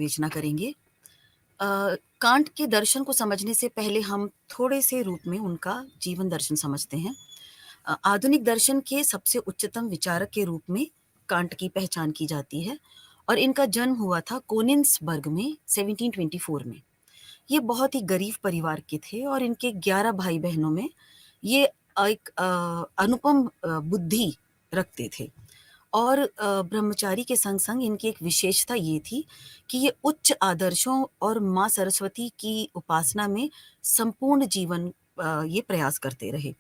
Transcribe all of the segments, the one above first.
विवेचना करेंगे। कांट के दर्शन को समझने से पहले हम थोड़े से रूप में उनका जीवन दर्शन समझते हैं। आधुनिक दर्शन के सबसे उच्चतम विचारक के रूप में कांट की पहचान की जाती है और इनका जन्म हुआ था कोनिन्सबर्ग में 1724 में। ये बहुत ही गरीब परिवार के थे और इनके 11 भाई बहनों में ये एक अनुपम बुद्धि रखते थे और ब्रह्मचारी के संग संग इनकी एक विशेषता ये थी कि ये उच्च आदर्शों और माँ सरस्वती की उपासना में संपूर्ण जीवन ये प्रयास करते रहे।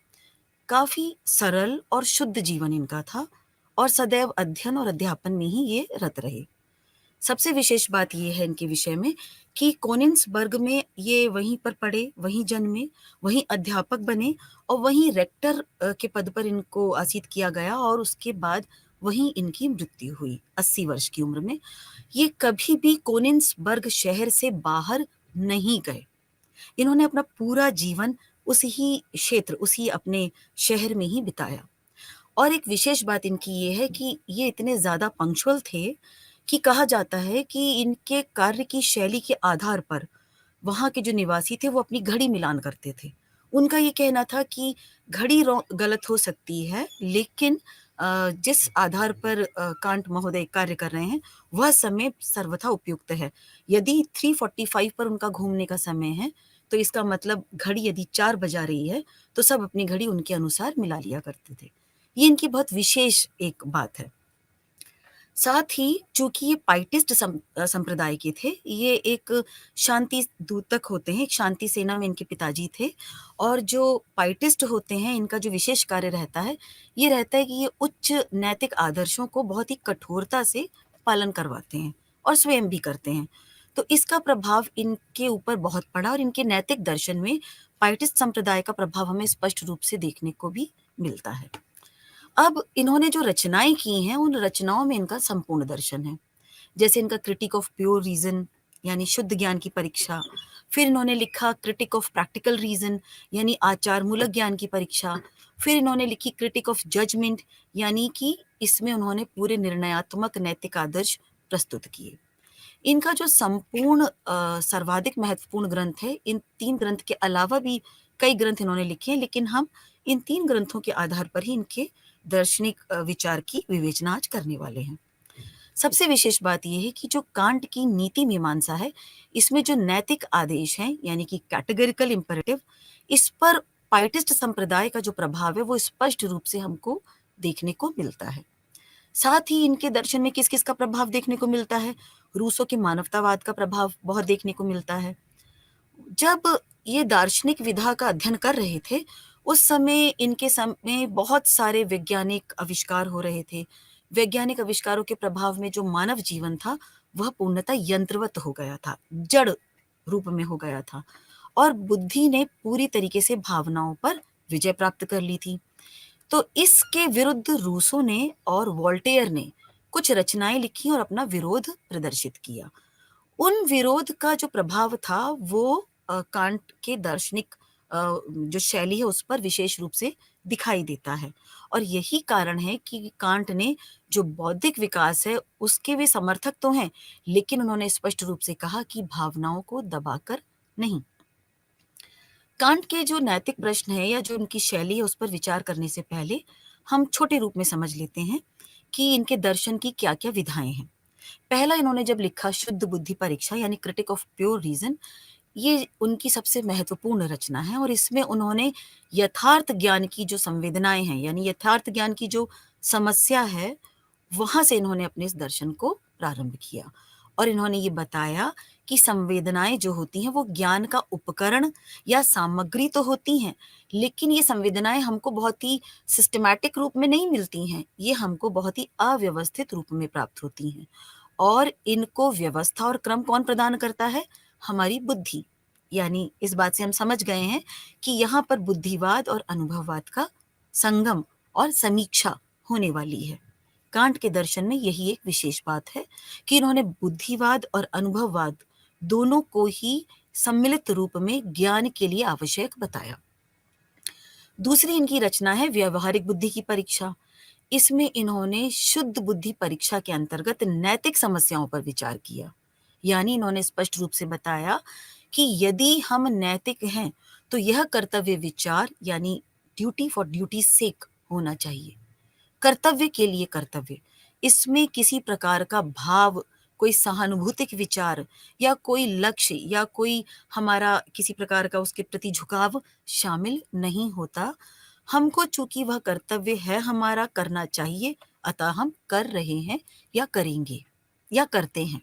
काफी सरल और शुद्ध जीवन इनका था और सदैव अध्ययन और अध्यापन में ही ये रत रहे। सबसे विशेष बात ये है इनके विषय में कि कोनिन्सबर्ग में ये वहीं पर पढ़े, वहीं जन्मे, वहीं अध्यापक बने और वहीं रेक्टर के पद पर इनको आसीत किया गया और उसके बाद वहीं इनकी मृत्यु हुई 80 वर्ष की उम्र में। ये कभी भी कोनिन्सबर्ग शहर से बाहर नहीं गए। इन्होंने अपना पूरा जीवन उसी ही क्षेत्र, उसी अपने शहर में ही बिताया। और एक विशेष बात इनकी ये है कि ये इतने ज़्यादा पंक्चुअल थे कि कहा जाता है कि इनके कार्य की शैली के आधार पर वहाँ के जो निवासी थे वो अपनी घड़ी मिलान करते थे। उनका ये कहना था कि घड़ी गलत हो सकती है लेकिन जिस आधार पर कांट महोदय कार्य कर रहे हैं वह समय सर्वथा उपयुक्त है। यदि 3:45 पर उनका घूमने का समय है तो इसका मतलब घड़ी यदि 4 बजा रही है तो सब अपनी घड़ी उनके अनुसार मिला लिया करते थे। ये इनकी बहुत विशेष एक बात है। साथ ही चूंकि ये पाइटिस्ट संप्रदाय के थे, ये एक शांति दूतक होते हैं, एक शांति सेना में इनके पिताजी थे और जो पाइटिस्ट होते हैं इनका जो विशेष कार्य रहता है ये रहता है कि ये उच्च नैतिक आदर्शों को बहुत ही कठोरता से पालन करवाते हैं और स्वयं भी करते हैं। तो इसका प्रभाव इनके ऊपर बहुत पड़ा और इनके नैतिक दर्शन में पाइटिस्ट संप्रदाय का प्रभाव हमें स्पष्ट रूप से देखने को भी मिलता है। अब इन्होंने जो रचनाएं की हैं उन रचनाओं में इनका संपूर्ण दर्शन है। जैसे इनका क्रिटिक ऑफ प्योर रीजन यानी शुद्ध ज्ञान की परीक्षा, फिर इन्होंने लिखा क्रिटिक ऑफ प्रैक्टिकल रीजन यानी आचार मूलक ज्ञान की परीक्षा, फिर इन्होंने लिखी क्रिटिक ऑफ जजमेंट यानी कि इसमें उन्होंने पूरे निर्णयात्मक नैतिक आदर्श प्रस्तुत किए। इनका जो संपूर्ण सर्वाधिक महत्वपूर्ण ग्रंथ है, इन 3 ग्रंथ के अलावा भी कई ग्रंथ इन्होंने लिखे हैं लेकिन हम इन 3 ग्रंथों के आधार पर ही इनके दार्शनिक विचार की विवेचना आज करने वाले हैं। सबसे विशेष बात यह है कि जो कांट की नीति मीमांसा है इसमें जो नैतिक आदेश हैं यानी कि कैटेगरिकल इंपेरेटिव, इस पर पाइटिस्ट संप्रदाय का जो प्रभाव है वो स्पष्ट रूप से हमको देखने को मिलता है। साथ ही इनके दर्शन में किस किस का प्रभाव देखने को मिलता है? रूसो के मानवतावाद का प्रभाव बहुत देखने को मिलता है। जब ये दार्शनिक विधा का अध्ययन कर रहे थे उस समय इनके समय बहुत सारे वैज्ञानिक आविष्कार हो रहे थे। वैज्ञानिक आविष्कारों के प्रभाव में जो मानव जीवन था वह पूर्णतः यंत्रवत हो गया था, जड़ रूप में हो गया था और बुद्धि ने पूरी तरीके से भावनाओं पर विजय प्राप्त कर ली थी। तो इसके विरुद्ध रूसो ने और वोल्टेयर ने कुछ रचनाएं लिखी और अपना विरोध प्रदर्शित किया। उन विरोध का जो प्रभाव था वो कांट के दार्शनिक जो शैली है उस पर विशेष रूप से दिखाई देता है और यही कारण है कि कांट ने जो बौद्धिक विकास है उसके वे समर्थक तो हैं लेकिन उन्होंने स्पष्ट रूप से कहा कि भावनाओं को दबाकर नहीं। कांट के जो नैतिक प्रश्न है या जो उनकी शैली है उस पर विचार करने से पहले हम छोटे रूप में समझ लेते हैं कि इनके दर्शन की क्या क्या विधाएं हैं। पहला इन्होंने जब लिखा शुद्ध बुद्धि परीक्षा यानी क्रिटिक ऑफ प्योर रीजन, ये उनकी सबसे महत्वपूर्ण रचना है और इसमें उन्होंने यथार्थ ज्ञान की जो संवेदनाएं हैं यानी यथार्थ ज्ञान की जो समस्या है वहां से इन्होंने अपने इस दर्शन को प्रारंभ किया और इन्होंने ये बताया कि संवेदनाएं जो होती हैं वो ज्ञान का उपकरण या सामग्री तो होती हैं लेकिन ये संवेदनाएं हमको बहुत ही सिस्टमैटिक रूप में नहीं मिलती हैं, ये हमको बहुत ही अव्यवस्थित रूप में प्राप्त होती हैं और इनको व्यवस्था और क्रम कौन प्रदान करता है? हमारी बुद्धि। यानी इस बात से हम समझ गए हैं कि यहाँ पर बुद्धिवाद और अनुभववाद का संगम और समीक्षा होने वाली है। कांट के दर्शन में यही एक विशेष बात है कि इन्होंने बुद्धिवाद और अनुभववाद दोनों को ही सम्मिलित रूप में ज्ञान के लिए आवश्यक बताया। दूसरी इनकी रचना है व्यवहारिक बुद्धि की परीक्षा। इसमें इन्होंने शुद्ध बुद्धि परीक्षा के अंतर्गत नैतिक समस्याओं पर विचार किया। यानी इन्होंने स्पष्ट रूप से बताया कि यदि हम नैतिक हैं, तो यह कर्तव्य विचार यानी ड्यूटी फॉर ड्यूटी सेक होना चाहिए। कर्तव्य के लिए कर्तव्य, इसमें किसी प्रकार का भाव, कोई सहानुभूतिक विचार या कोई लक्ष्य या कोई हमारा किसी प्रकार का उसके प्रति झुकाव शामिल नहीं होता। हमको चूँकि वह कर्तव्य है हमारा, करना चाहिए, अतः हम कर रहे हैं या करेंगे या करते हैं।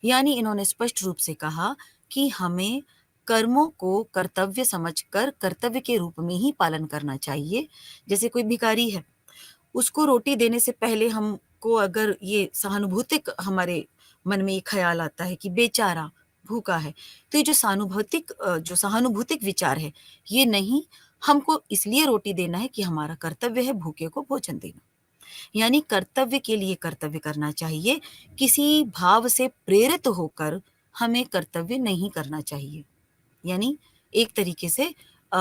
यानी इन्होंने स्पष्ट रूप से कहा कि हमें कर्मों को कर्तव्य समझकर कर्तव्य के रूप में ही पालन करना चाहिए। जैसे कोई भिखारी है, उसको रोटी देने से पहले हमको अगर ये सहानुभूतिक हमारे मन में ये ख़्याल आता है कि बेचारा भूखा है, तो ये जो सहानुभूतिक विचार है, ये नहीं, हमको इसलिए रोटी देना है कि हमारा कर्तव्य है भूखे को भोजन देना। यानी कर्तव्य के लिए कर्तव्य करना चाहिए, किसी भाव से प्रेरित होकर हमें कर्तव्य नहीं करना चाहिए। यानी एक तरीके से अ,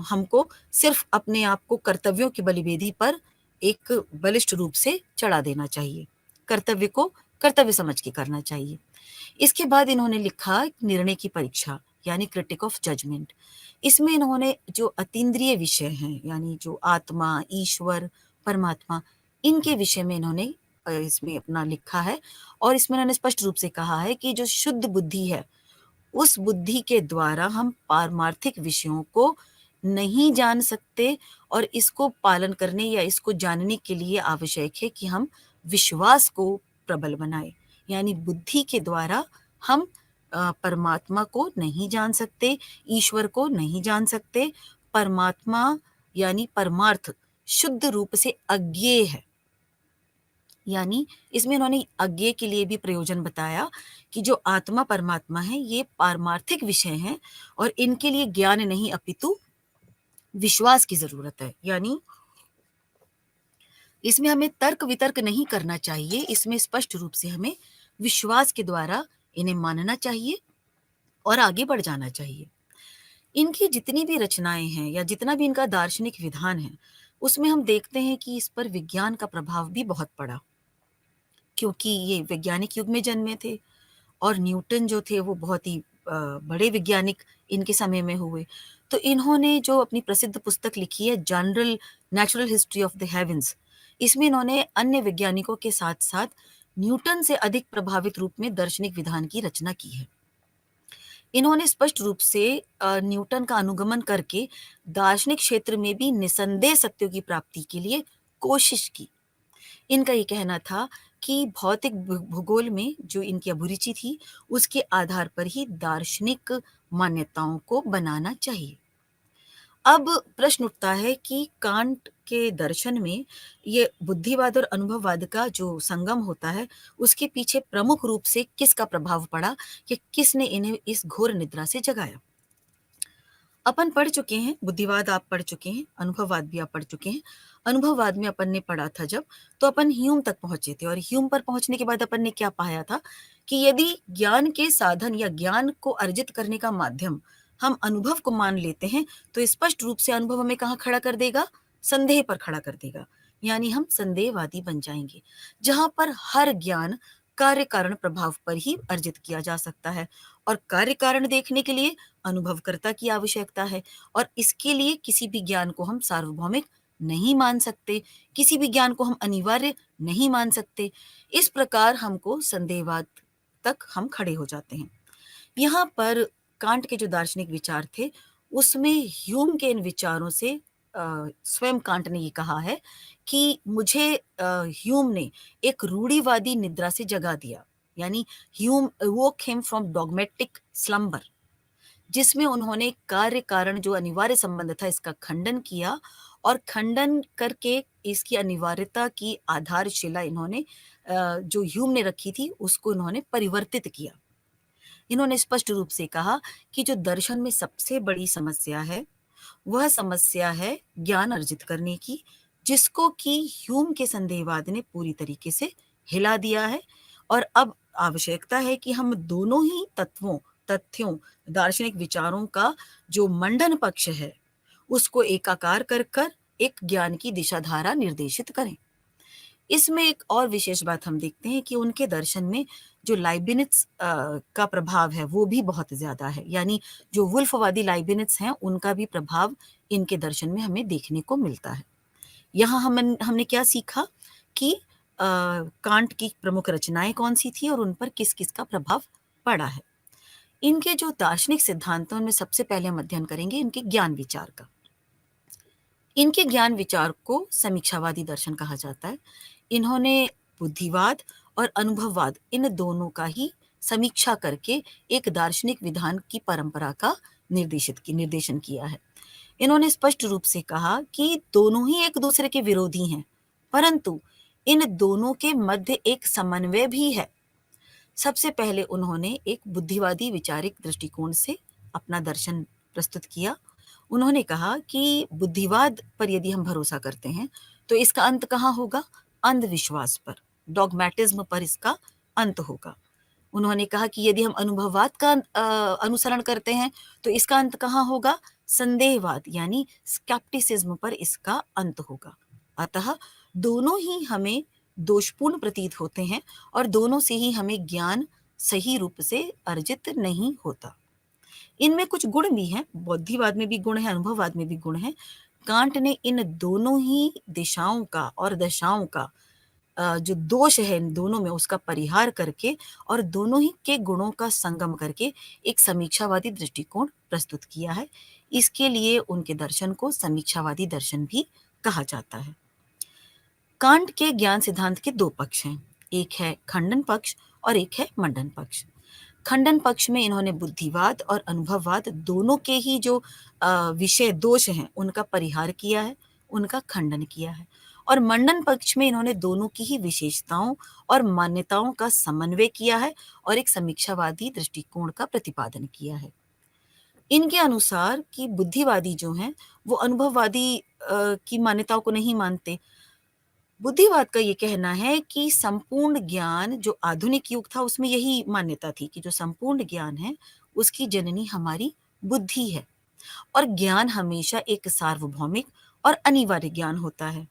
हमको सिर्फ़ अपने आप को कर्तव्यों की बलिवेदी पर एक बलिष्ठ रूप से चढ़ा देना चाहिए। कर्तव्य को कर्तव्य समझ के करना चाहिए। इसके बाद इन्होंने लिखा निर्णय की परीक्षा यानी क्रिटिक ऑफ जजमेंट। इसमें इन्होंने जो अतीन्द्रिय विषय हैं यानी जो आत्मा, ईश्वर, परमात्मा, इनके विषय में इन्होंने इसमें अपना लिखा है और इसमें इन्होंने स्पष्ट रूप से कहा है कि जो शुद्ध बुद्धि है, उस बुद्धि के द्वारा हम पारमार्थिक विषयों को नहीं जान सकते और इसको पालन करने या इसको जानने के लिए आवश्यक है कि हम विश्वास को प्रबल बनाएँ। यानी बुद्धि के द्वारा हम परमात्मा को नहीं जान सकते, ईश्वर को नहीं जान सकते। परमात्मा यानी परमार्थ शुद्ध रूप से अज्ञेय है। यानी इसमें इन्होंने अज्ञेय के लिए भी प्रयोजन बताया कि जो आत्मा परमात्मा है, ये पारमार्थिक विषय हैं और इनके लिए ज्ञान नहीं अपितु विश्वास की ज़रूरत है। यानी इसमें हमें तर्क-वितर्क नहीं करना चाहिए, इसमें स्पष्ट रूप से हमें विश्वास के द्वारा इन्हें मानना चाहिए और आगे बढ़ जाना चाहिए। इनकी जितनी भी रचनाएँ हैं या जितना भी इनका दार्शनिक विधान है, उसमें हम देखते हैं कि इस पर विज्ञान का प्रभाव भी बहुत पड़ा, क्योंकि ये वैज्ञानिक युग में जन्मे थे और न्यूटन जो थे वो बहुत ही बड़े वैज्ञानिक इनके समय में हुए। तो इन्होंने जो अपनी प्रसिद्ध पुस्तक लिखी है general natural history of the heavens, इसमें इन्होंने अन्य वैज्ञानिकों के साथ-साथ न्यूटन से अधिक प्रभावित रूप में दार्शनिक विधान की रचना की है। इन्होंने स्पष्ट रूप से न्यूटन का अनुगमन करके दार्शनिक क्षेत्र में भी निसंदेह सत्यों की प्राप्ति के लिए कोशिश की। इनका ये कहना था कि भौतिक भूगोल में जो इनकी अभिरुचि थी, उसके आधार पर ही दार्शनिक मान्यताओं को बनाना चाहिए। अब प्रश्न उठता है कि कांट के दर्शन में ये बुद्धिवाद और अनुभववाद का जो संगम होता है, उसके पीछे प्रमुख रूप से किसका प्रभाव पड़ा कि किसने इन्हें इस घोर निद्रा से जगाया? अपन पढ़ चुके हैं, बुद्धिवाद आप पढ़ चुके हैं, अनुभववाद भी आप पढ़ चुके हैं। अनुभववाद में अपन ने पढ़ा था जब, तो अपन ह्यूम तक पहुँचे थे और ह्यूम पर पहुँचने के बाद अपन ने क्या पाया था कि यदि ज्ञान के साधन या ज्ञान को अर्जित करने का माध्यम हम अनुभव को मान लेते हैं, तो स्पष्ट रूप से अनुभव हमें कहाँ खड़ा कर देगा? संदेह पर खड़ा कर देगा। यानी हम संदेहवादी बन जाएँगे, जहाँ पर हर ज्ञान कार्य-कारण प्रभाव पर ही अर्जित किया जा सकता है और कार्य-कारण देखने के लिए अनुभवकर्ता की आवश्यकता है और इसके लिए किसी भी ज्ञान को हम सार्वभौमिक नहीं मान सकते, किसी भी ज्ञान को हम अनिवार्य नहीं मान सकते। इस प्रकार हमको संदेहवाद तक हम खड़े हो जाते हैं। यहाँ पर कांट के जो दार्शनिक विचार थे, उसमें ह्यूम के इन विचारों से स्वयं कांट ने ये कहा है कि मुझे ह्यूम ने एक रूढ़िवादी निद्रा से जगा दिया। यानी Hume अवोक him from dogmatic slumber, जिसमें उन्होंने कार्य-कारण जो अनिवार्य संबंध था इसका खंडन किया और खंडन करके इसकी अनिवार्यता की आधारशिला इन्होंने जो ह्यूम ने रखी थी उसको इन्होंने परिवर्तित किया। इन्होंने स्पष्ट रूप से कहा कि जो दर्शन में सबसे बड़ी समस्या है, वह समस्या है ज्ञान अर्जित करने की, जिसको कि ह्यूम के संदेहवाद ने पूरी तरीके से हिला दिया है और अब आवश्यकता है कि हम दोनों ही तथ्यों, दार्शनिक विचारों का जो मंडन पक्ष है, उसको एकाकार कर एक ज्ञान की दिशाधारा निर्देशित करें। इसमें एक और विशेष बात हम देखते हैं कि उनके दर्शन में जो लाइबिनिट्स का प्रभाव है वो भी बहुत ज़्यादा है। यानी जो वुल्फवादी लाइबिनिट्स हैं उनका भी प्रभाव इनके दर्शन में हमें देखने को मिलता है। यहाँ हमने क्या सीखा कि कांट की प्रमुख रचनाएँ कौन-सी थी और उन पर किस-किस का प्रभाव पड़ा है। इनके जो दार्शनिक सिद्धांत हैं उनमें सबसे पहले हम अध्ययन करेंगे इनके ज्ञान विचार का। इनके ज्ञान विचार को समीक्षावादी दर्शन कहा जाता है। इन्होंने बुद्धिवाद और अनुभववाद इन दोनों का ही समीक्षा करके एक दार्शनिक विधान की परंपरा का निर्देशन किया है। इन्होंने स्पष्ट रूप से कहा कि दोनों ही एक दूसरे के विरोधी हैं, परंतु इन दोनों के मध्य एक समन्वय भी है। सबसे पहले उन्होंने एक बुद्धिवादी वैचारिक दृष्टिकोण से अपना दर्शन प्रस्तुत किया। उन्होंने कहा कि बुद्धिवाद पर यदि हम भरोसा करते हैं, तो इसका अंत कहाँ होगा? अंधविश्वास पर, डॉगमैटिज्म पर इसका अंत होगा। उन्होंने कहा कि यदि हम अनुभववाद का अनुसरण करते हैं, तो इसका अंत कहाँ होगा? संदेहवाद यानी स्केप्टिसिज्म पर इसका अंत होगा। अतः दोनों ही हमें दोषपूर्ण प्रतीत होते हैं और दोनों से ही हमें ज्ञान सही रूप से अर्जित नहीं होता। इनमें कुछ गुण भी हैं, बौद्धिवाद में भी गुण है, अनुभववाद में भी गुण है। कांट ने इन दोनों ही दिशाओं का और दशाओं का जो दोष है इन दोनों में उसका परिहार करके और दोनों ही के गुणों का संगम करके एक समीक्षावादी दृष्टिकोण प्रस्तुत किया है। इसके लिए उनके दर्शन को समीक्षावादी दर्शन भी कहा जाता है। कांट के ज्ञान सिद्धांत के दो पक्ष हैं, एक है खंडन पक्ष और एक है मंडन पक्ष। खंडन पक्ष में इन्होंने बुद्धिवाद और अनुभववाद दोनों के ही जो विषय दोष हैं उनका परिहार किया है, उनका खंडन किया है। और मंडन पक्ष में इन्होंने दोनों की ही विशेषताओं और मान्यताओं का समन्वय किया है और एक समीक्षावादी दृष्टिकोण का प्रतिपादन किया है। इनके अनुसार कि बुद्धिवादी जो हैं वो अनुभववादी की मान्यताओं को नहीं मानते। बुद्धिवाद का ये कहना है कि संपूर्ण ज्ञान जो आधुनिक युग था उसमें यही मान्यता थी कि जो संपूर्ण ज्ञान है उसकी जननी हमारी बुद्धि है और ज्ञान हमेशा एक सार्वभौमिक और अनिवार्य ज्ञान होता है।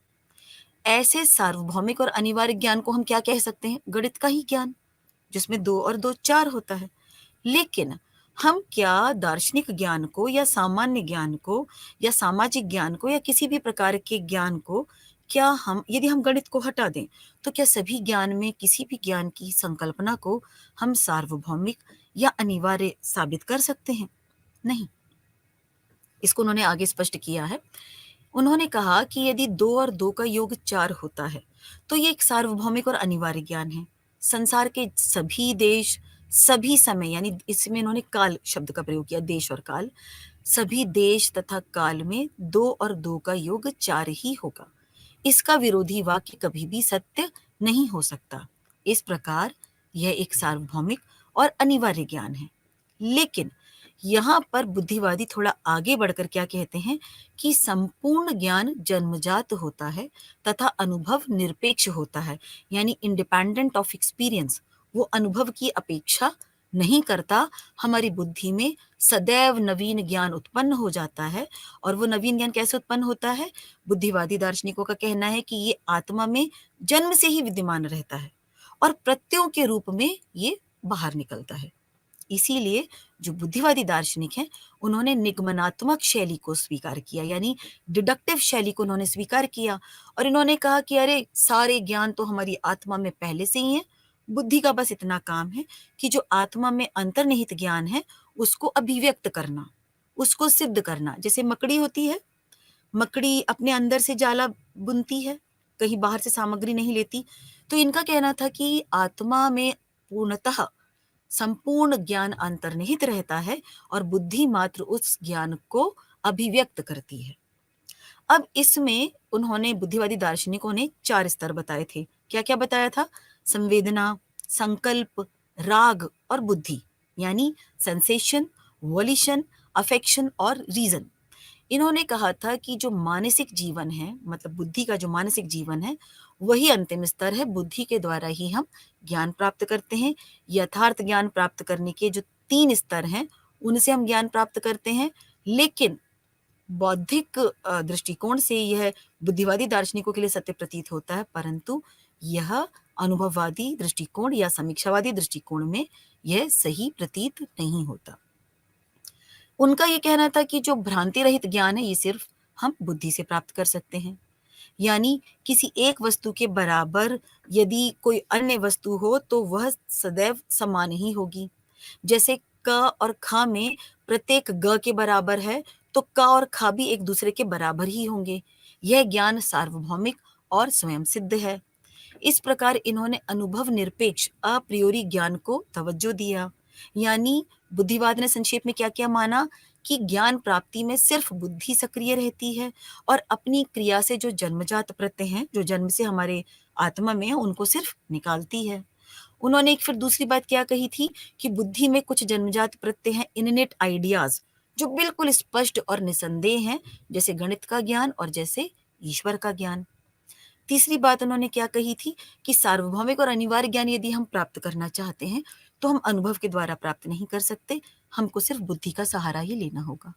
ऐसे सार्वभौमिक और अनिवार्य ज्ञान को हम क्या कह सकते हैं? गणित का ही ज्ञान, जिसमें 2 और 2 4 होता है। लेकिन हम क्या दार्शनिक ज्ञान को या सामान्य ज्ञान को या सामाजिक ज्ञान को या किसी भी प्रकार के ज्ञान को क्या हम यदि हम गणित को हटा दें, तो क्या सभी ज्ञान में किसी भी ज्ञान की संकल्पना को हम सार्वभौमिक या अनिवार्य साबित कर सकते हैं? नहीं। इसको उन्होंने आगे स्पष्ट किया है। उन्होंने कहा कि यदि 2 और 2 का योग 4 होता है, तो ये एक सार्वभौमिक और अनिवार्य ज्ञान है। संसार के सभी देश, सभी समय यानी इसमें इन्होंने काल शब्द का प्रयोग किया, देश और काल। सभी देश तथा काल में 2 और 2 का योग 4 ही होगा। इसका विरोधी वाक्य कभी भी सत्य नहीं हो सकता। इस प्रकार यह एक सार्वभौमिक और अनिवार्य ज्ञान है। लेकिन यहाँ पर बुद्धिवादी थोड़ा आगे बढ़कर क्या कहते हैं कि संपूर्ण ज्ञान जन्मजात होता है तथा अनुभव निरपेक्ष होता है, यानी इंडिपेंडेंट ऑफ एक्सपीरियंस। वो अनुभव की अपेक्षा नहीं करता। हमारी बुद्धि में सदैव नवीन ज्ञान उत्पन्न हो जाता है और वो नवीन ज्ञान कैसे उत्पन्न होता है? बुद्धिवादी दार्शनिकों का कहना है कि ये आत्मा में जन्म से ही विद्यमान रहता है और प्रत्ययों के रूप में ये बाहर निकलता है। इसीलिए जो बुद्धिवादी दार्शनिक हैं उन्होंने निगमनात्मक शैली को स्वीकार किया, यानी डिडक्टिव शैली को उन्होंने स्वीकार किया और इन्होंने कहा कि अरे सारे ज्ञान तो हमारी आत्मा में पहले से ही है, बुद्धि का बस इतना काम है कि जो आत्मा में अंतर्निहित ज्ञान है उसको अभिव्यक्त करना, उसको सिद्ध करना। जैसे मकड़ी होती है, मकड़ी अपने अंदर से जाला बुनती है, कहीं बाहर से सामग्री नहीं लेती। तो इनका कहना था कि आत्मा में पूर्णतः संपूर्ण ज्ञान अंतर्निहित रहता है और बुद्धि मात्र उस ज्ञान को अभिव्यक्त करती है। अब इसमें उन्होंने बुद्धिवादी दार्शनिकों ने 4 स्तर बताए थे। क्या-क्या बताया था? संवेदना, संकल्प, राग और बुद्धि, यानी सेंसेशन, वॉल्यूशन, अफेक्शन और रीजन। इन्होंने कहा था कि जो मानसिक जीवन है, मतलब बुद्धि का जो मानसिक जीवन है, वही अंतिम स्तर है। बुद्धि के द्वारा ही हम ज्ञान प्राप्त करते हैं। यथार्थ ज्ञान प्राप्त करने के जो 3 स्तर हैं, उनसे हम ज्ञान प्राप्त करते हैं। लेकिन बौद्धिक दृष्टिकोण से यह बुद्धिवादी दार्शनिकों के लिए सत्य प्रतीत होता है, परंतु यह अनुभववादी दृष्टिकोण या समीक्षावादी दृष्टिकोण में यह सही प्रतीत नहीं होता। उनका ये कहना था कि जो भ्रांति रहित ज्ञान है, ये सिर्फ हम बुद्धि से प्राप्त कर सकते हैं। यानी किसी एक वस्तु के बराबर यदि कोई अन्य वस्तु हो तो वह सदैव समान ही होगी। जैसे क और ख में प्रत्येक ग के बराबर है, तो क और ख भी एक दूसरे के बराबर ही होंगे। यह ज्ञान सार्वभौमिक और स्वयं सिद्ध है। इस प्रकार इन्होंने अनुभव निरपेक्ष अप्रियोरी ज्ञान को तवज्जो दिया। यानी बुद्धिवाद ने संक्षेप में क्या-क्या माना कि ज्ञान प्राप्ति में सिर्फ बुद्धि सक्रिय रहती है और अपनी क्रिया से जो जन्मजात प्रत्यय हैं, जो जन्म से हमारे आत्मा में है, उनको सिर्फ निकालती है। उन्होंने एक फिर दूसरी बात क्या कही थी कि बुद्धि में कुछ जन्मजात प्रत्यय हैं, इननेट आइडियाज, जो बिल्कुल स्पष्ट और निसंदेह हैं, जैसे गणित का ज्ञान और जैसे ईश्वर का ज्ञान। तीसरी बात उन्होंने क्या कही थी कि सार्वभौमिक और अनिवार्य ज्ञान यदि हम प्राप्त करना चाहते हैं, तो हम अनुभव के द्वारा प्राप्त नहीं कर सकते, हमको सिर्फ बुद्धि का सहारा ही लेना होगा।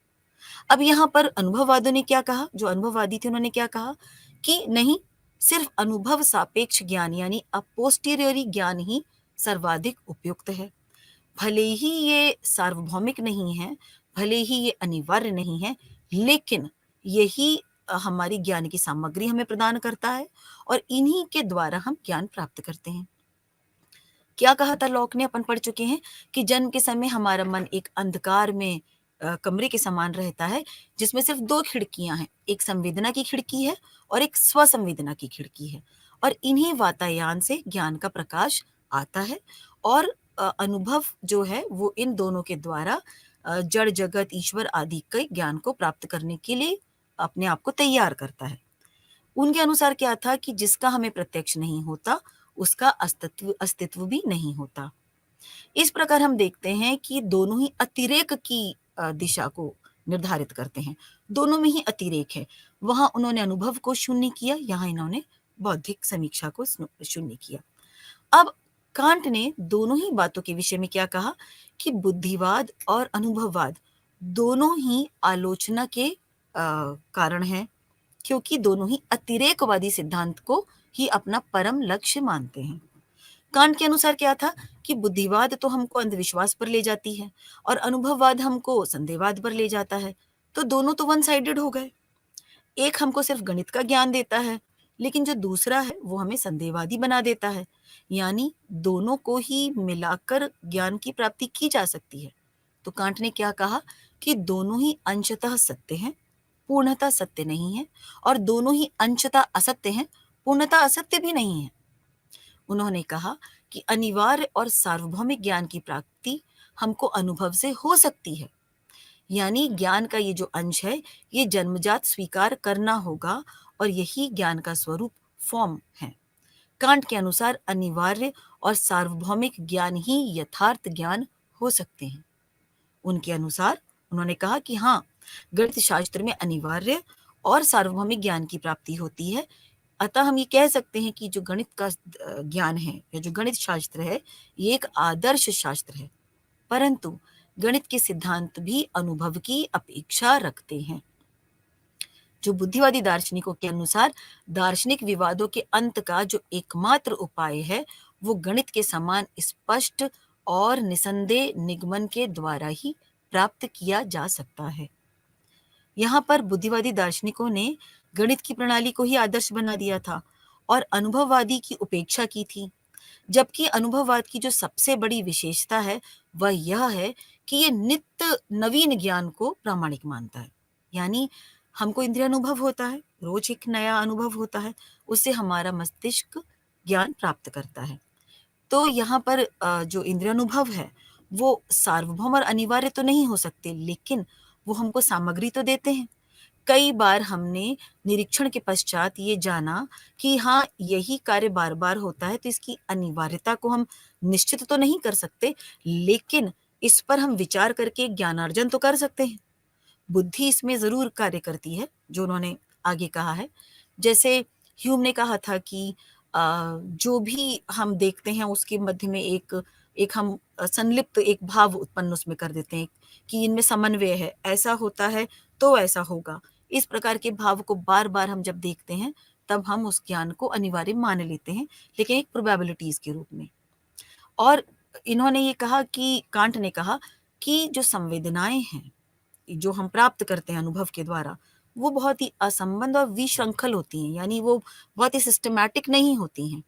अब यहाँ पर अनुभववादियों ने क्या कहा, जो अनुभववादी थे उन्होंने क्या कहा कि नहीं, सिर्फ अनुभव सापेक्ष ज्ञान यानी अ पोस्टीरियरी ज्ञान ही सर्वाधिक उपयुक्त है। भले ही ये सार्वभौमिक नहीं है, भले ही ये अनिवार्य नहीं है, लेकिन यही हमारी ज्ञान की सामग्री हमें प्रदान करता है और इन्हीं के द्वारा हम ज्ञान प्राप्त करते हैं। क्या कहा था लॉक ने, अपन पढ़ चुके हैं कि जन्म के समय हमारा मन एक अंधकार में कमरे के समान रहता है, जिसमें सिर्फ 2 खिड़कियाँ हैं, एक संवेदना की खिड़की है और एक स्वसंवेदना की खिड़की है और इन्हीं वातायन से ज्ञान का प्रकाश आता है और अनुभव जो है वो इन दोनों के द्वारा जड़ जगत, ईश्वर आदि के ज्ञान को प्राप्त करने के लिए अपने आप को तैयार करता है। उनके अनुसार क्या था कि जिसका हमें प्रत्यक्ष नहीं होता, उसका अस्तित्व अस्तित्व भी नहीं होता। इस प्रकार हम देखते हैं कि दोनों ही अतिरेक की दिशा को निर्धारित करते हैं। दोनों में ही अतिरेक है। वहाँ उन्होंने अनुभव को शून्य किया, यहाँ इन्होंने बौद्धिक समीक्षा को शून्य किया। अब कांट ने दोनों ही बातों के विषय में क्या कहा कि बुद्धिवाद और अनुभववाद दोनों ही आलोचना के कारण हैं, क्योंकि दोनों ही अतिरेकवादी सिद्धांत को ही अपना परम लक्ष्य मानते हैं। कांट के अनुसार क्या था कि बुद्धिवाद तो हमको अंधविश्वास पर ले जाती है और अनुभववाद हमको संदेहवाद पर ले जाता है, तो दोनों तो वन साइडेड हो गए। एक हमको सिर्फ गणित का ज्ञान देता है, लेकिन जो दूसरा है वो हमें संदेहवादी बना देता है। यानी दोनों को ही मिलाकर ज्ञान की प्राप्ति की जा सकती है। तो कांट ने क्या कहा कि दोनों ही अंशतः सत्य हैं, पूर्णतः सत्य नहीं है, और दोनों ही अंशतः असत्य हैं, पूर्णतः असत्य भी नहीं है। उन्होंने कहा कि अनिवार्य और सार्वभौमिक ज्ञान की प्राप्ति हमको अनुभव से हो सकती है। यानी ज्ञान का ये जो अंश है, ये जन्मजात स्वीकार करना होगा और यही ज्ञान का स्वरूप, फॉर्म है। कांट के अनुसार अनिवार्य और सार्वभौमिक ज्ञान ही यथार्थ ज्ञान हो सकते हैं। उनके अनुसार उन्होंने कहा कि हाँ, गणित शास्त्र में अनिवार्य और सार्वभौमिक ज्ञान की प्राप्ति होती है। अतः हम ये कह सकते हैं कि जो गणित का ज्ञान है या जो गणित शास्त्र है, ये एक आदर्श शास्त्र है, परंतु गणित के सिद्धांत भी अनुभव की अपेक्षा रखते हैं। जो बुद्धिवादी दार्शनिकों के अनुसार दार्शनिक विवादों के अंत का जो एकमात्र उपाय है, वो गणित के समान स्पष्ट और निसंदेह निगमन के द्वारा ही प्राप्त किया जा सकता है। यहाँ पर बुद्धिवादी दार्शनिकों ने गणित की प्रणाली को ही आदर्श बना दिया था और अनुभववादी की उपेक्षा की थी, जबकि अनुभववाद की जो सबसे बड़ी विशेषता है वह यह है कि ये नित्य नवीन ज्ञान को प्रामाणिक मानता है। यानी हमको इंद्रिय अनुभव होता है, रोज एक नया अनुभव होता है, उससे हमारा मस्तिष्क ज्ञान प्राप्त करता है। तो यहाँ पर जो इंद्रिय अनुभव है वो सार्वभौम और अनिवार्य तो नहीं हो सकते, लेकिन वो हमको सामग्री तो देते हैं। कई बार हमने निरीक्षण के पश्चात ये जाना कि हाँ, यही कार्य बार-बार होता है, तो इसकी अनिवार्यता को हम निश्चित तो नहीं कर सकते, लेकिन इस पर हम विचार करके ज्ञानार्जन तो कर सकते हैं। बुद्धि इसमें ज़रूर कार्य करती है, जो उन्होंने आगे कहा है। जैसे ह्यूम ने कहा था कि जो भी हम देखते हैं उसके मध्य में एक एक हम संलिप्त एक भाव उत्पन्न उसमें कर देते हैं कि इनमें समन्वय है, ऐसा होता है तो ऐसा होगा। इस प्रकार के भाव को बार-बार हम जब देखते हैं, तब हम उस ज्ञान को अनिवार्य मान लेते हैं, लेकिन एक प्रोबेबिलिटीज़ के रूप में। और इन्होंने ये कहा कि कांट ने कहा कि जो संवेदनाएँ हैं, जो हम प्राप्त करते हैं अनुभव के द्वारा, वो बहुत ही असंबद्ध और विशृंखल होती हैं, यानी वो बहुत ही सिस्टमैटिक नहीं होती हैं।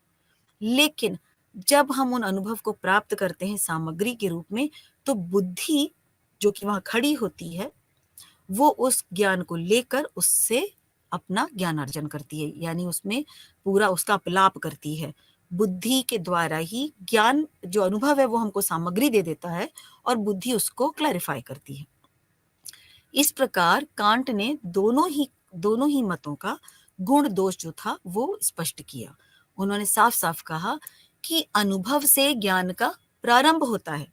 लेकिन जब हम उन अनुभव को प्राप्त करते हैं सामग्री के रूप में, तो बुद्धि जो कि वहाँ खड़ी होती है, वो उस ज्ञान को लेकर उससे अपना ज्ञानार्जन करती है, यानी उसमें पूरा उसका अपलाप करती है। बुद्धि के द्वारा ही ज्ञान जो अनुभव है वो हमको सामग्री दे देता है और बुद्धि उसको क्लैरिफाई करती है। इस प्रकार कांट ने दोनों ही मतों का गुण दोष जो था वो स्पष्ट किया। उन्होंने साफ-साफ कहा कि अनुभव से ज्ञान का प्रारंभ होता है,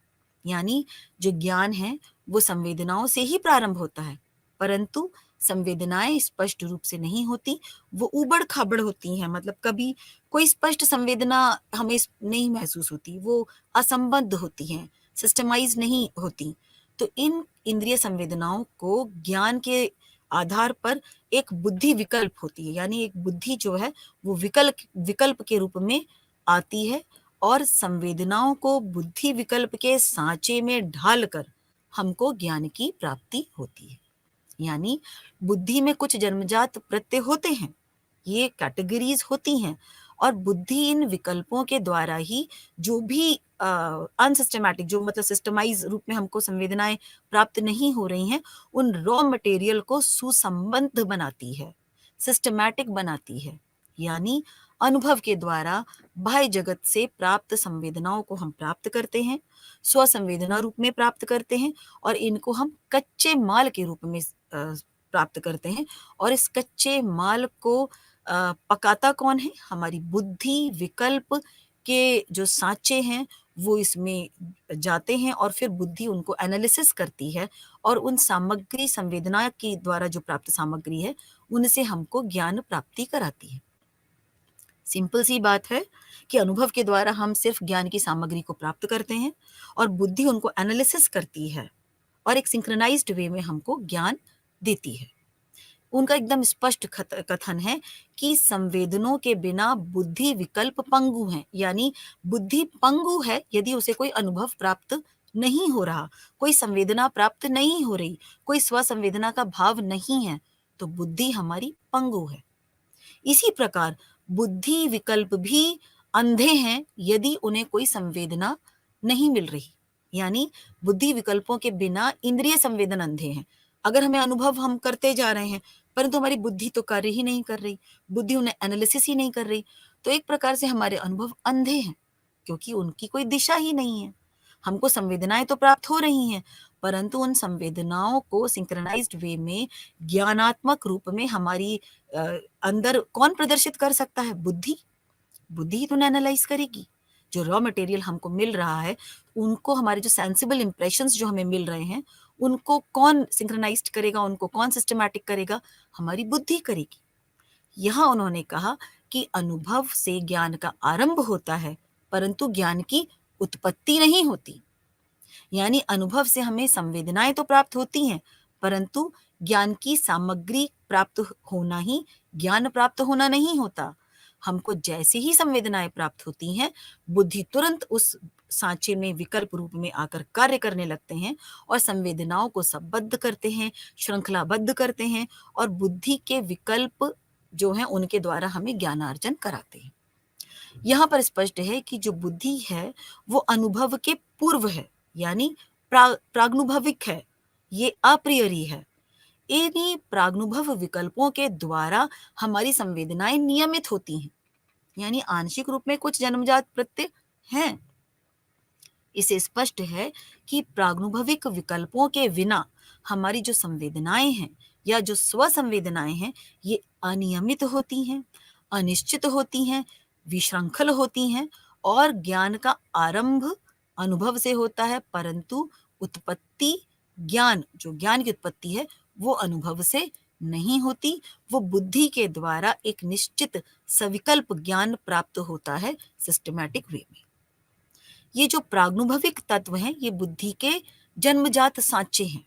यानी जो ज्ञान है वो संवेदनाओं से ही प्रारंभ होता है, परंतु संवेदनाएँ स्पष्ट रूप से नहीं होती, वो ऊबड़-खाबड़ होती हैं। मतलब कभी कोई स्पष्ट संवेदना हमें नहीं महसूस होती, वो असंबद्ध होती हैं, सिस्टमाइज़ नहीं होती। तो इन इंद्रिय संवेदनाओं को ज्ञान के आधार पर एक बुद्धि विकल्प होती है, यानी एक बुद्धि जो है वो विकल्प विकल्प के रूप में आती है और संवेदनाओं को बुद्धि विकल्प के सांचे में ढालकर हमको ज्ञान की प्राप्ति होती है। यानी बुद्धि में कुछ जन्मजात प्रत्यय होते हैं, ये कैटेगरीज होती हैं और बुद्धि इन विकल्पों के द्वारा ही जो भी अनसिस्टमैटिक जो मतलब सिस्टमाइज रूप में हमको संवेदनाएं प्राप्त नहीं हो रही हैं, उन रॉ मटेरियल को सुसंबद्ध बनाती है, सिस्टमैटिक बनाती है। यानी अनुभव के द्वारा बाह्य जगत से प्राप्त संवेदनाओं को हम प्राप्त करते हैं, स्वसंवेदना रूप में प्राप्त करते हैं और इनको हम कच्चे माल के रूप में प्राप्त करते हैं और इस कच्चे माल को पकाता कौन है? हमारी बुद्धि विकल्प के जो सांचे हैं वो इसमें जाते हैं और फिर बुद्धि उनको एनालिसिस करती है और उन सामग्री संवेदना के द्वारा जो प्राप्त सामग्री है उनसे हमको ज्ञान प्राप्ति कराती है। सिंपल सी बात है कि अनुभव के द्वारा हम सिर्फ ज्ञान की सामग्री को प्राप्त करते हैं और बुद्धि उनको एनालिसिस करती है और एक सिंक्रोनाइज्ड वे में हमको ज्ञान देती है। उनका एकदम स्पष्ट कथन है कि संवेदनों के बिना बुद्धि विकल्प पंगु हैं, यानी बुद्धि पंगु है यदि उसे कोई अनुभव प्राप्त नहीं हो रहा, कोई संवेदना प्राप्त नहीं हो रही, कोई स्वसंवेदना का भाव नहीं है, तो बुद्धि हमारी पंगु है। इसी प्रकार बुद्धि विकल्प भी अंधे हैं यदि उन्हें कोई संवेदना नहीं मिल रही, यानी बुद्धि विकल्पों के बिना इंद्रिय संवेदन अंधे हैं। अगर हमें अनुभव हम करते जा रहे हैं परंतु हमारी बुद्धि तो कार्य ही नहीं कर रही, बुद्धि उन्हें एनालिसिस ही नहीं कर रही, तो एक प्रकार से हमारे अनुभव अंधे हैं क्योंकि उनकी कोई दिशा ही नहीं है। हमको संवेदनाएं तो प्राप्त हो रही हैं परंतु उन संवेदनाओं को सिंक्रोनाइज्ड वे में ज्ञानात्मक रूप में हमारी अ, अंदर कौन प्रदर्शित कर सकता है? बुद्धि। बुद्धि ही तो एनालाइज करेगी। जो रॉ मटेरियल हमको मिल रहा है, उनको हमारे जो सेंसिबल इंप्रेशंस जो हमें मिल रहे हैं, उनको कौन सिंक्रोनाइज्ड करेगा, उनको कौन सिस्टमैटिक करेगा? हमारी बुद्धि करेगी। यहाँ उन्होंने कहा कि अनुभव से ज्ञान का आरंभ होता है, परंतु ज्ञान की उत्पत्ति नहीं होती। यानी अनुभव से हमें संवेदनाएं तो प्राप्त होती हैं, परंतु ज्ञान की सामग्री प्राप्त होना ही ज्ञान प्राप्त होना नहीं होता। हमको जैसे ही संवेदनाएं प्राप्त होती हैं, बुद्धि तुरंत उस सांचे में विकल्प रूप में आकर कार्य करने लगते हैं और संवेदनाओं को संबद्ध करते हैं, श्रृंखलाबद्ध करते हैं और बुद्धि के विकल्प जो हैं उनके द्वारा हमें ज्ञानार्जन कराते हैं। यहाँ पर स्पष्ट है कि जो बुद्धि है वो अनुभव के पूर्व है, यानी प्रागनुभविक है, ये अप्रियरी है। इन्हीं प्रागनुभव विकल्पों के द्वारा हमारी संवेदनाएं नियमित होती हैं, यानी आंशिक रूप में कुछ जन्मजात प्रत्यय हैं। इसे स्पष्ट है कि प्रागनुभविक विकल्पों के बिना हमारी जो संवेदनाएं हैं या जो स्वसंवेदनाएं हैं ये अनियमित होती हैं, अनिश्चित होती हैं, विशृंखल होती हैं और ज्ञान का आरंभ अनुभव से होता है परंतु उत्पत्ति ज्ञान जो ज्ञान की उत्पत्ति है वो अनुभव से नहीं होती, वो बुद्धि के द्वारा एक निश्चित सविकल्प ज्ञान प्राप्त होता है सिस्टमैटिक वे में। ये जो प्रागनुभविक तत्व हैं ये बुद्धि के जन्मजात सांचे हैं,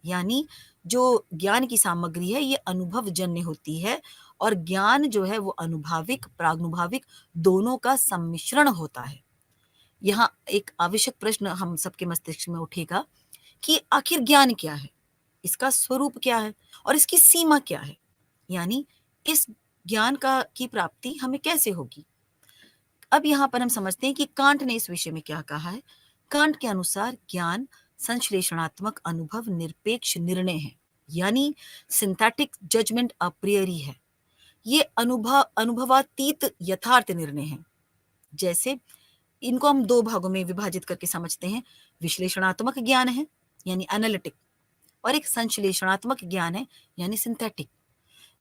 यानी जो ज्ञान की सामग्री है ये अनुभवजन्य होती है और ज्ञान जो है वो अनुभाविक, प्रागनुभाविक दोनों का सम्मिश्रण होता है। यहाँ एक आवश्यक प्रश्न हम सबके मस्तिष्क में उठेगा कि आखिर ज्ञान क्या है? इसका स्वरूप क्या है? और इसकी सीमा क्या है? यानी इस ज्ञान का की प्राप्ति हमें कैसे होगी? अब यहाँ पर हम समझते हैं कि कांट ने इस विषय में क्या कहा है। कांट के अनुसार ज्ञान संश्लेषणात्मक अनुभव निरपेक्ष निर्णय है, यानी सिंथेटिक जजमेंट अ प्रियरी है। ये अनुभवातीत यथार्थ निर्णय है। जैसे इनको हम दो भागों में विभाजित करके समझते हैं। विश्लेषणात्मक ज्ञान है यानी एनालिटिक, और एक संश्लेषणात्मक ज्ञान है यानी सिंथेटिक।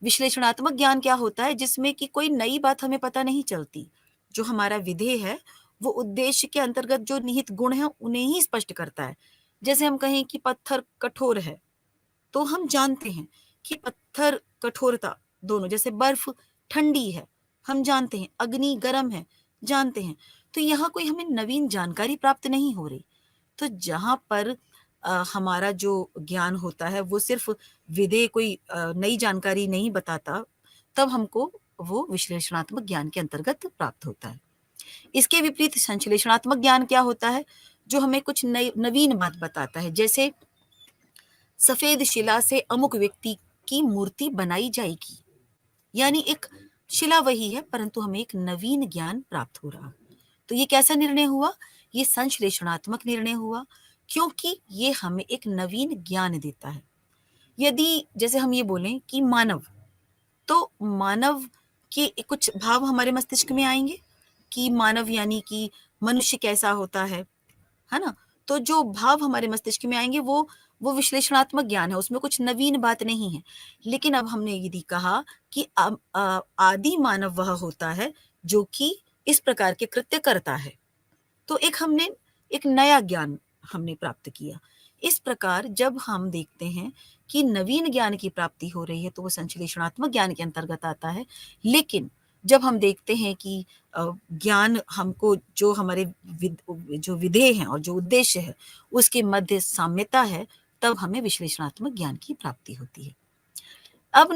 विश्लेषणात्मक ज्ञान क्या होता है? जिसमें कि कोई नई बात हमें पता नहीं चलती। जो हमारा विधेय है वो उद्देश्य के अंतर्गत जो निहित गुण है उन्हें ही स्पष्ट करता है। जैसे हम कहें कि पत्थर कठोर है, तो हम जानते हैं कि पत्थर कठोरता दोनों, जैसे बर्फ ठंडी है, हम जानते हैं, अग्नि गर्म है, जानते हैं। तो यहाँ कोई हमें नवीन जानकारी प्राप्त नहीं हो रही। तो जहाँ पर हमारा जो ज्ञान होता है वो सिर्फ विधेय कोई नई जानकारी नहीं बताता, तब हमको वो विश्लेषणात्मक ज्ञान के अंतर्गत प्राप्त होता है। इसके विपरीत संश्लेषणात्मक ज्ञान क्या होता है? जो हमें कुछ नई नवीन बात बताता है। जैसे सफेद शिला से अमुक व्यक्ति की मूर्ति बनाई जाएगी, यानी एक शिला वही है परंतु हमें एक नवीन ज्ञान प्राप्त हो रहा। तो ये कैसा निर्णय हुआ? ये संश्लेषणात्मक निर्णय हुआ, क्योंकि ये हमें एक नवीन ज्ञान देता है। यदि जैसे हम ये बोलें कि मानव, तो मानव के कुछ भाव हमारे मस्तिष्क में आएंगे कि मानव यानी कि मनुष्य कैसा होता है ना? तो जो भाव हमारे मस्तिष्क में आएंगे वो विश्लेषणात्मक ज्ञान है, उसमें कुछ नवीन बात नहीं है। लेकिन अब हमने यदि कहा कि आदि मानव वह होता है जो कि इस प्रकार के कृत्य करता है, तो हमने एक नया ज्ञान हमने प्राप्त किया। इस प्रकार जब हम देखते हैं कि नवीन ज्ञान की प्राप्ति हो रही है तो वो संश्लेषणात्मक ज्ञान के अंतर्गत आता है। लेकिन जब हम देखते हैं कि ज्ञान हमको जो हमारे जो विधेय हैं और जो उद्देश्य है उसके मध्य साम्यता है, तब हमें विश्लेषणात्मक ज्ञान की प्राप्ति होती है। अब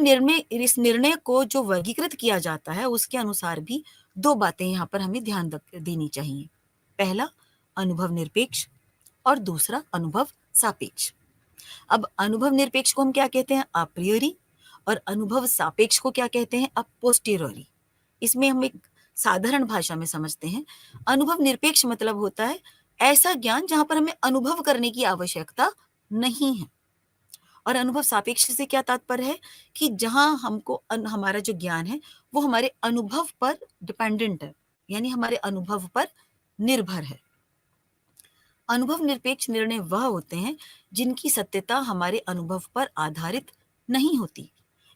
इस निर्णय को जो वर्गीकृत किया जाता है उसके अनुसार भी दो बातें यहाँ पर हमें ध्यान देनी चाहिए। पहला अनुभव निरपेक्ष और दूसरा अनुभव सापेक्ष। अब अनुभव निरपेक्ष को हम क्या कहते हैं? अप्रियोरी। और अनुभव सापेक्ष को क्या कहते हैं? अ पोस्टेरियोरी। इसमें हम एक साधारण भाषा में समझते हैं। अनुभव निरपेक्ष मतलब होता है ऐसा ज्ञान जहां पर हमें अनुभव करने की आवश्यकता नहीं है। और अनुभव सापेक्ष से क्या तात्पर्य है? कि जहां हमको हमारा जो ज्ञान है वो हमारे अनुभव पर डिपेंडेंट है, यानी हमारे अनुभव पर निर्भर है। अनुभव निरपेक्ष निर्णय वह होते हैं जिनकी सत्यता हमारे अनुभव पर आधारित नहीं होती,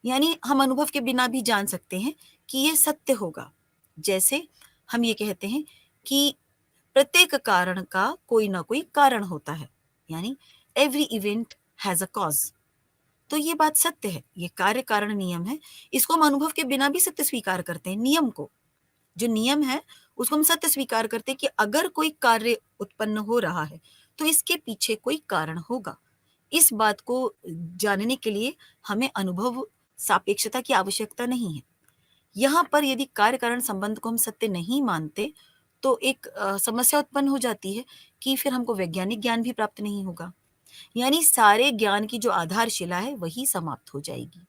यानी हम अनुभव के बिना भी जान सकते हैं कि यह सत्य होगा। जैसे हम ये कहते हैं कि प्रत्येक कारण का कोई ना कोई कारण होता है, यानी every event has a cause. तो ये बात सत्य है, ये कार्य कारण नियम है। इसको हम अनुभव के बिना भी सत्य स्वीकार करते हैं। नियम को, जो नियम है उसको हम सत्य स्वीकार करते हैं कि अगर कोई कार्य उत्पन्न हो रहा है तो इसके पीछे कोई कारण होगा। इस बात को जानने के लिए हमें अनुभव सापेक्षता की आवश्यकता नहीं है। यहाँ पर यदि कार्य कारण संबंध को हम सत्य नहीं मानते तो एक समस्या उत्पन्न हो जाती है कि फिर हमको वैज्ञानिक ज्ञान भी प्राप्त नहीं होगा, यानी सारे ज्ञान की जो आधारशिला है वही समाप्त हो जाएगी।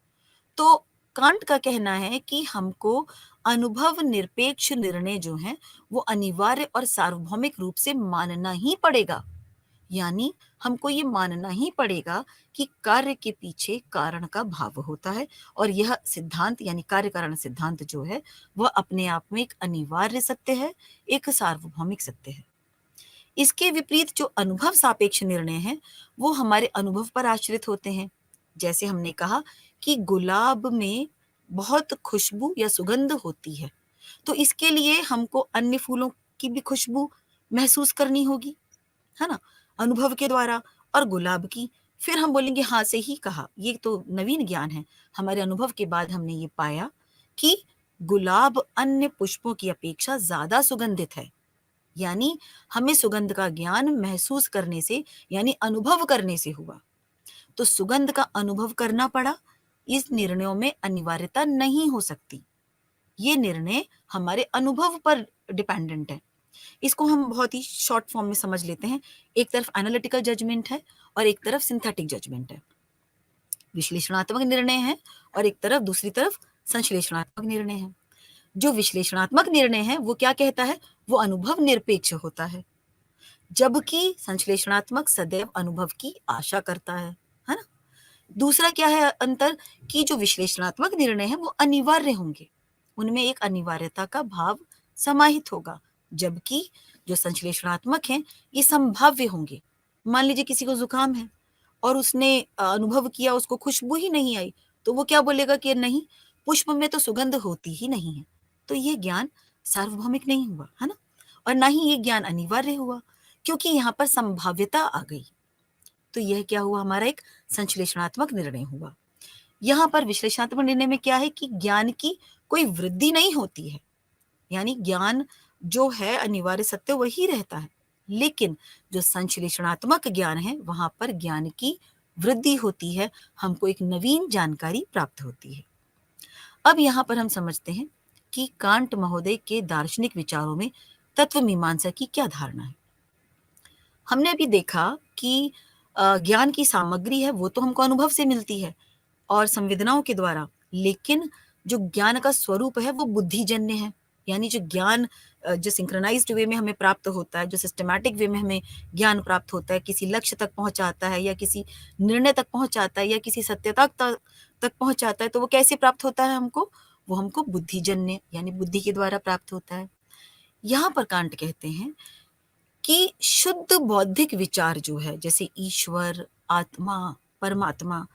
तो कांट का कहना है कि हमको अनुभव निरपेक्ष निर्णय जो है वो अनिवार्य और सार्वभौमिक रूप से मानना ही पड़ेगा, यानी हमको ये मानना ही पड़ेगा कि कार्य के पीछे कारण का भाव होता है और यह सिद्धांत यानी कार्य कारण सिद्धांत जो है वह अपने आप में एक अनिवार्य सत्य है, एक सार्वभौमिक सत्य है। इसके विपरीत जो अनुभव सापेक्ष निर्णय है वो हमारे अनुभव पर आश्रित होते हैं। जैसे हमने कहा कि गुलाब में बहुत खुशबू या सुगंध होती है, तो इसके लिए हमको अन्य फूलों की भी खुशबू महसूस करनी होगी, है ना, अनुभव के द्वारा, और गुलाब की। फिर हम बोलेंगे हाँ से ही कहा, ये तो नवीन ज्ञान है। हमारे अनुभव के बाद हमने ये पाया कि गुलाब अन्य पुष्पों की अपेक्षा ज्यादा सुगंधित है, यानी हमें सुगंध का ज्ञान महसूस करने से यानी अनुभव करने से हुआ। तो सुगंध का अनुभव करना पड़ा। इस निर्णयों में अनिवार्यता नहीं हो सकती। ये निर्णय हमारे अनुभव पर डिपेंडेंट है। इसको हम बहुत ही शॉर्ट फॉर्म में समझ लेते हैं। एक तरफ एनालिटिकल जजमेंट है और एक तरफ सिंथेटिक जजमेंट है। विश्लेषणात्मक निर्णय है और एक तरफ दूसरी तरफ संश्लेषणात्मक निर्णय है। जो विश्लेषणात्मक निर्णय है वो क्या कहता है? वो अनुभव निरपेक्ष होता है, जबकि संश्लेषणात्मक सदैव अनुभव की आशा करता है ना? दूसरा क्या है अंतर? कि जो विश्लेषणात्मक निर्णय है वो अनिवार्य होंगे, उनमें एक अनिवार्यता का भाव समाहित होगा, जबकि जो संश्लेषणात्मक हैं ये संभाव्य होंगे। मान लीजिए किसी को जुकाम है और उसने अनुभव किया, उसको खुशबू ही नहीं आई, तो वो क्या बोलेगा कि नहीं, पुष्प में तो सुगंध होती ही नहीं है। तो ये ज्ञान सार्वभौमिक नहीं हुआ, है ना? और ना ही ये ज्ञान अनिवार्य हुआ, क्योंकि यहाँ पर संभाव्यता आ गई। तो यह क्या हुआ? हमारा एक संश्लेषणात्मक निर्णय हुआ। यहाँ पर विश्लेषणात्मक निर्णय में क्या है कि ज्ञान की कोई वृद्धि नहीं होती है, यानी ज्ञान जो है अनिवार्य सत्य वही रहता है, लेकिन जो संश्लेषणात्मक ज्ञान है वहां पर ज्ञान की वृद्धि होती है, हमको एक नवीन जानकारी प्राप्त होती है। अब यहाँ पर हम समझते हैं कि कांट महोदय के दार्शनिक विचारों में तत्व मीमांसा की क्या धारणा है। हमने अभी देखा कि ज्ञान की सामग्री है वो तो हमको अनुभव से मिलती है और संवेदनाओं के द्वारा, लेकिन जो ज्ञान का स्वरूप है वो बुद्धिजन्य है। यानी जो ज्ञान जो सिंक्रोनाइज्ड वे में हमें प्राप्त होता है, जो सिस्टमैटिक वे में हमें ज्ञान प्राप्त होता है, किसी लक्ष्य तक पहुंचाता है या किसी निर्णय तक पहुंचाता है या किसी सत्यता तक पहुंचाता है, तो वो कैसे प्राप्त होता है हमको? वो हमको बुद्धिजन्य यानी बुद्धि के द्वारा प्राप्त होता है। यहाँ पर कांट कहते हैं कि शुद्ध बौद्धिक विचार जो है, जैसे ईश्वर, आत्मा, परमात्मा,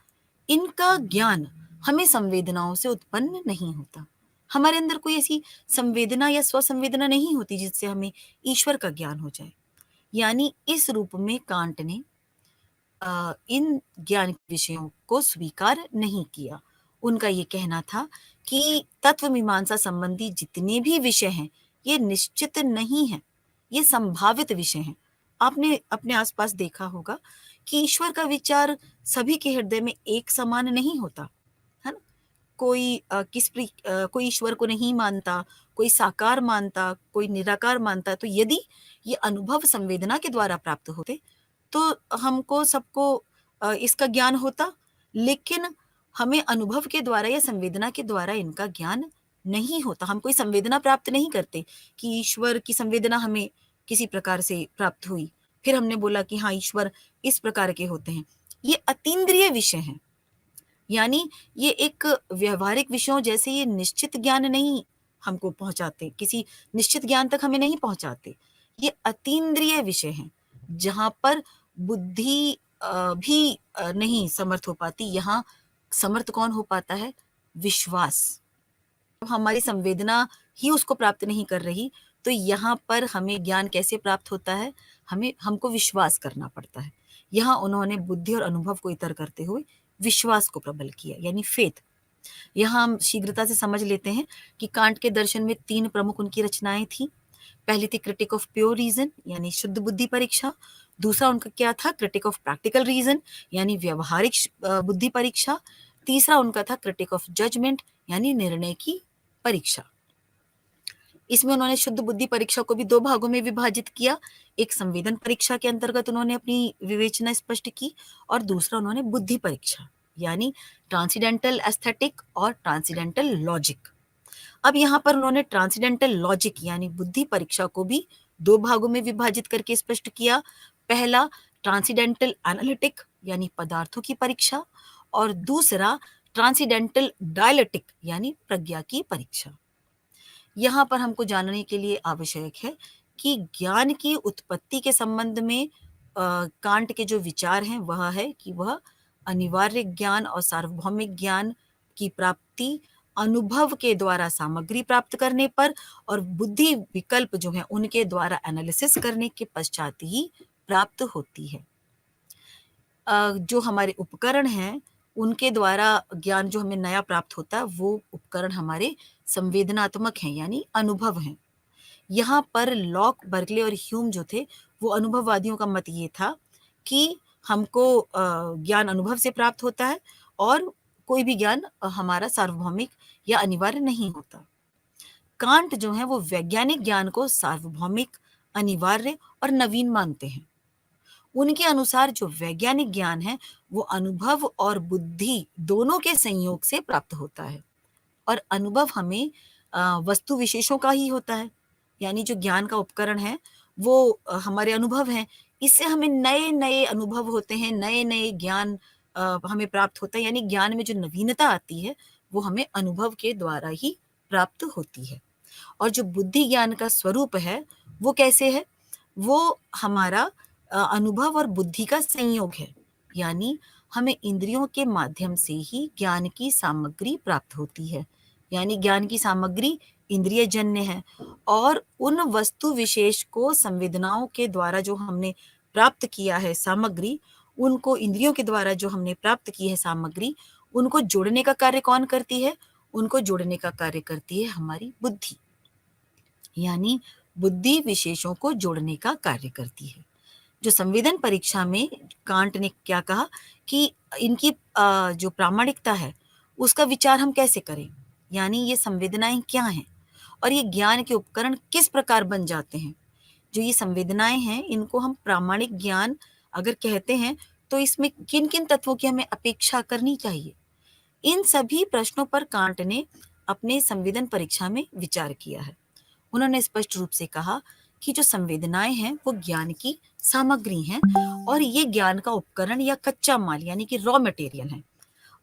इनका ज्ञान हमें संवेदनाओं से उत्पन्न नहीं होता। हमारे अंदर कोई ऐसी संवेदना या स्वसंवेदना नहीं होती जिससे हमें ईश्वर का ज्ञान हो जाए। यानी इस रूप में कांट ने इन ज्ञान विषयों को स्वीकार नहीं किया। उनका ये कहना था कि तत्व मीमांसा संबंधी जितने भी विषय हैं, ये निश्चित नहीं है, ये संभावित विषय हैं। आपने अपने आसपास देखा होगा कि ईश्वर का विचार सभी के हृदय में एक समान नहीं होता, है ना? कोई ईश्वर को नहीं मानता, कोई साकार मानता, कोई निराकार मानता। तो यदि ये अनुभव संवेदना के द्वारा प्राप्त होते तो हमको सबको इसका ज्ञान होता, लेकिन हमें अनुभव के द्वारा या संवेदना के द्वारा इनका ज्ञान नहीं होता। हम कोई संवेदना प्राप्त नहीं करते कि ईश्वर की संवेदना हमें किसी प्रकार से प्राप्त हुई, फिर हमने बोला कि हाँ ईश्वर इस प्रकार के होते हैं। ये अतीन्द्रिय विषय हैं, यानी ये एक व्यवहारिक विषयों जैसे ये निश्चित ज्ञान नहीं हमको पहुंचाते, किसी निश्चित ज्ञान तक हमें नहीं पहुंचाते। ये अतीन्द्रिय विषय हैं, जहां पर बुद्धि भी नहीं समर्थ हो पाती। यहाँ समर्थ कौन हो पाता है? विश्वास। हमारी संवेदना ही उसको प्राप्त नहीं कर रही, तो यहाँ पर हमें ज्ञान कैसे प्राप्त होता है? हमको विश्वास करना पड़ता है। यहाँ उन्होंने बुद्धि और अनुभव को इतर करते हुए विश्वास को प्रबल किया, यानी फेथ। यहाँ हम शीघ्रता से समझ लेते हैं कि कांट के दर्शन में 3 प्रमुख उनकी रचनाएं थी। पहली थी क्रिटिक ऑफ प्योर रीजन यानी शुद्ध बुद्धि परीक्षा। दूसरा उनका क्या था? क्रिटिक ऑफ प्रैक्टिकल रीजन यानी व्यवहारिक बुद्धि परीक्षा। तीसरा उनका था क्रिटिक ऑफ जजमेंट यानी निर्णय की परीक्षा। इसमें उन्होंने शुद्ध बुद्धि परीक्षा को भी 2 भागों में विभाजित किया। एक संवेदन परीक्षा के अंतर्गत उन्होंने अपनी विवेचना स्पष्ट की और दूसरा उन्होंने बुद्धि परीक्षा यानी ट्रांसीडेंटल एस्थेटिक और ट्रांसीडेंटल लॉजिक। अब यहाँ पर उन्होंने ट्रांसीडेंटल लॉजिक यानी बुद्धि परीक्षा को भी 2 भागों में विभाजित करके स्पष्ट किया। पहला ट्रांसीडेंटल एनालिटिक यानी पदार्थों की परीक्षा और दूसरा ट्रांसीडेंटल डायलेक्टिक यानी प्रज्ञा की परीक्षा। यहाँ पर हमको जानने के लिए आवश्यक है कि ज्ञान की उत्पत्ति के संबंध में कांट के जो विचार हैं वह है कि वह अनिवार्य ज्ञान और सार्वभौमिक ज्ञान की प्राप्ति अनुभव के द्वारा सामग्री प्राप्त करने पर और बुद्धि विकल्प जो है उनके द्वारा एनालिसिस करने के पश्चात ही प्राप्त होती है। जो हमारे उपकरण हैं उनके द्वारा ज्ञान जो हमें नया प्राप्त होता है वो उपकरण हमारे संवेदनात्मक हैं यानी अनुभव हैं। यहाँ पर लॉक, बर्कले और ह्यूम जो थे वो अनुभववादियों का मत ये था कि हमको ज्ञान अनुभव से प्राप्त होता है और कोई भी ज्ञान हमारा सार्वभौमिक या अनिवार्य नहीं होता। कांट जो है वो वैज्ञानिक ज्ञान को सार्वभौमिक, अनिवार्य और नवीन मानते हैं। उनके अनुसार जो वैज्ञानिक ज्ञान है वो अनुभव और बुद्धि दोनों के संयोग से प्राप्त होता है और अनुभव हमें वस्तु विशेषों का ही होता है। यानी जो ज्ञान का उपकरण है वो हमारे अनुभव हैं। इससे हमें नए-नए अनुभव होते हैं, नए-नए ज्ञान हमें प्राप्त होता है। यानी ज्ञान में जो नवीनता आती है वो हमें अनुभव के द्वारा ही प्राप्त होती है। और जो बुद्धि ज्ञान का स्वरूप है वो कैसे है? वो हमारा अनुभव और बुद्धि का संयोग है। यानी हमें इंद्रियों के माध्यम से ही ज्ञान की सामग्री प्राप्त होती है। यानी ज्ञान की सामग्री इंद्रियजन्य है और उन वस्तु विशेष को संवेदनाओं के द्वारा जो हमने प्राप्त किया है सामग्री, उनको इंद्रियों के द्वारा जो हमने प्राप्त की है सामग्री, उनको जोड़ने का कार्य कौन करती है? उनको जोड़ने का कार्य करती है हमारी बुद्धि। यानी बुद्धि विशेषों को जोड़ने का कार्य करती है। जो संवेदन परीक्षा में कांट ने क्या कहा कि इनकी जो प्रामाणिकता है उसका विचार हम कैसे करें? यानी ये संवेदनाएँ क्या हैं? और ये ज्ञान के उपकरण किस प्रकार बन जाते हैं? जो ये संवेदनाएँ हैं इनको हम प्रामाणिक ज्ञान अगर कहते हैं तो इसमें किन-किन तत्वों की हमें अपेक्षा करनी चाहिए? इन सभी प्रश्नों पर कांट ने अपने संवेदन परीक्षा में विचार किया है। उन्होंने स्पष्ट रूप से कहा कि जो संवेदनाएं हैं वो ज्ञान की सामग्री हैं और ये ज्ञान का उपकरण या कच्चा माल यानी कि रॉ मटेरियल है।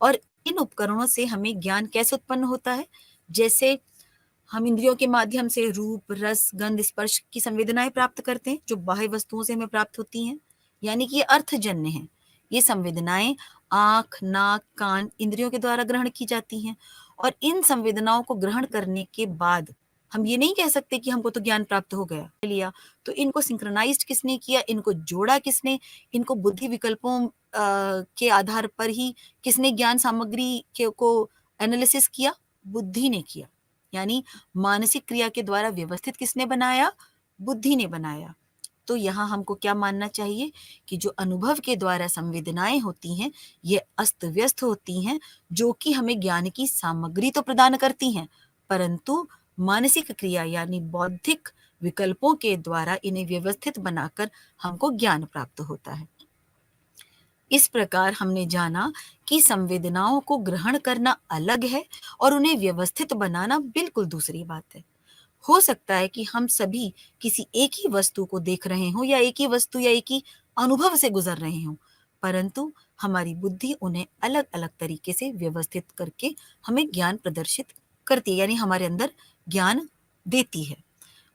और इन उपकरणों से हमें ज्ञान कैसे उत्पन्न होता है? जैसे हम इंद्रियों के माध्यम से रूप, रस, गंध, स्पर्श की संवेदनाएं प्राप्त करते हैं जो बाह्य वस्तुओं से हमें प्राप्त होती हैं। यानी कि ये अर्थजन्य हैं। ये संवेदनाएं आँख, नाक, कान इंद्रियों के द्वारा ग्रहण की जाती हैं और इन संवेदनाओं को ग्रहण करने के बाद हम ये नहीं कह सकते कि हमको तो ज्ञान प्राप्त हो गया लिया। तो इनको सिंक्रोनाइज्ड किसने किया? इनको जोड़ा किसने? इनको बुद्धि विकल्पों के आधार पर ही किसने ज्ञान सामग्री के को एनालिसिस किया? बुद्धि ने किया। यानी मानसिक क्रिया के द्वारा व्यवस्थित किसने बनाया? बुद्धि ने बनाया। तो यहाँ हमको क्या मानना चाहिए कि जो अनुभव के द्वारा संवेदनाएँ होती हैं, ये अस्त-व्यस्त होती हैं, जो कि हमें ज्ञान की सामग्री तो प्रदान करती हैं, परंतु मानसिक क्रिया यानी बौद्धिक विकल्पों के द्वारा इन्हें व्यवस्थित बनाकर हमको ज्ञान प्राप्त होता है। इस प्रकार हमने जाना कि संवेदनाओं को ग्रहण करना अलग है और उन्हें व्यवस्थित बनाना बिल्कुल दूसरी बात है। हो सकता है कि हम सभी किसी एक ही वस्तु को देख रहे हों या एक ही वस्तु या एक ही अनुभव से गुजर रहे हों, परंतु हमारी बुद्धि उन्हें अलग-अलग तरीके से व्यवस्थित करके हमें ज्ञान प्रदर्शित करती है, यानी हमारे अंदर ज्ञान देती है।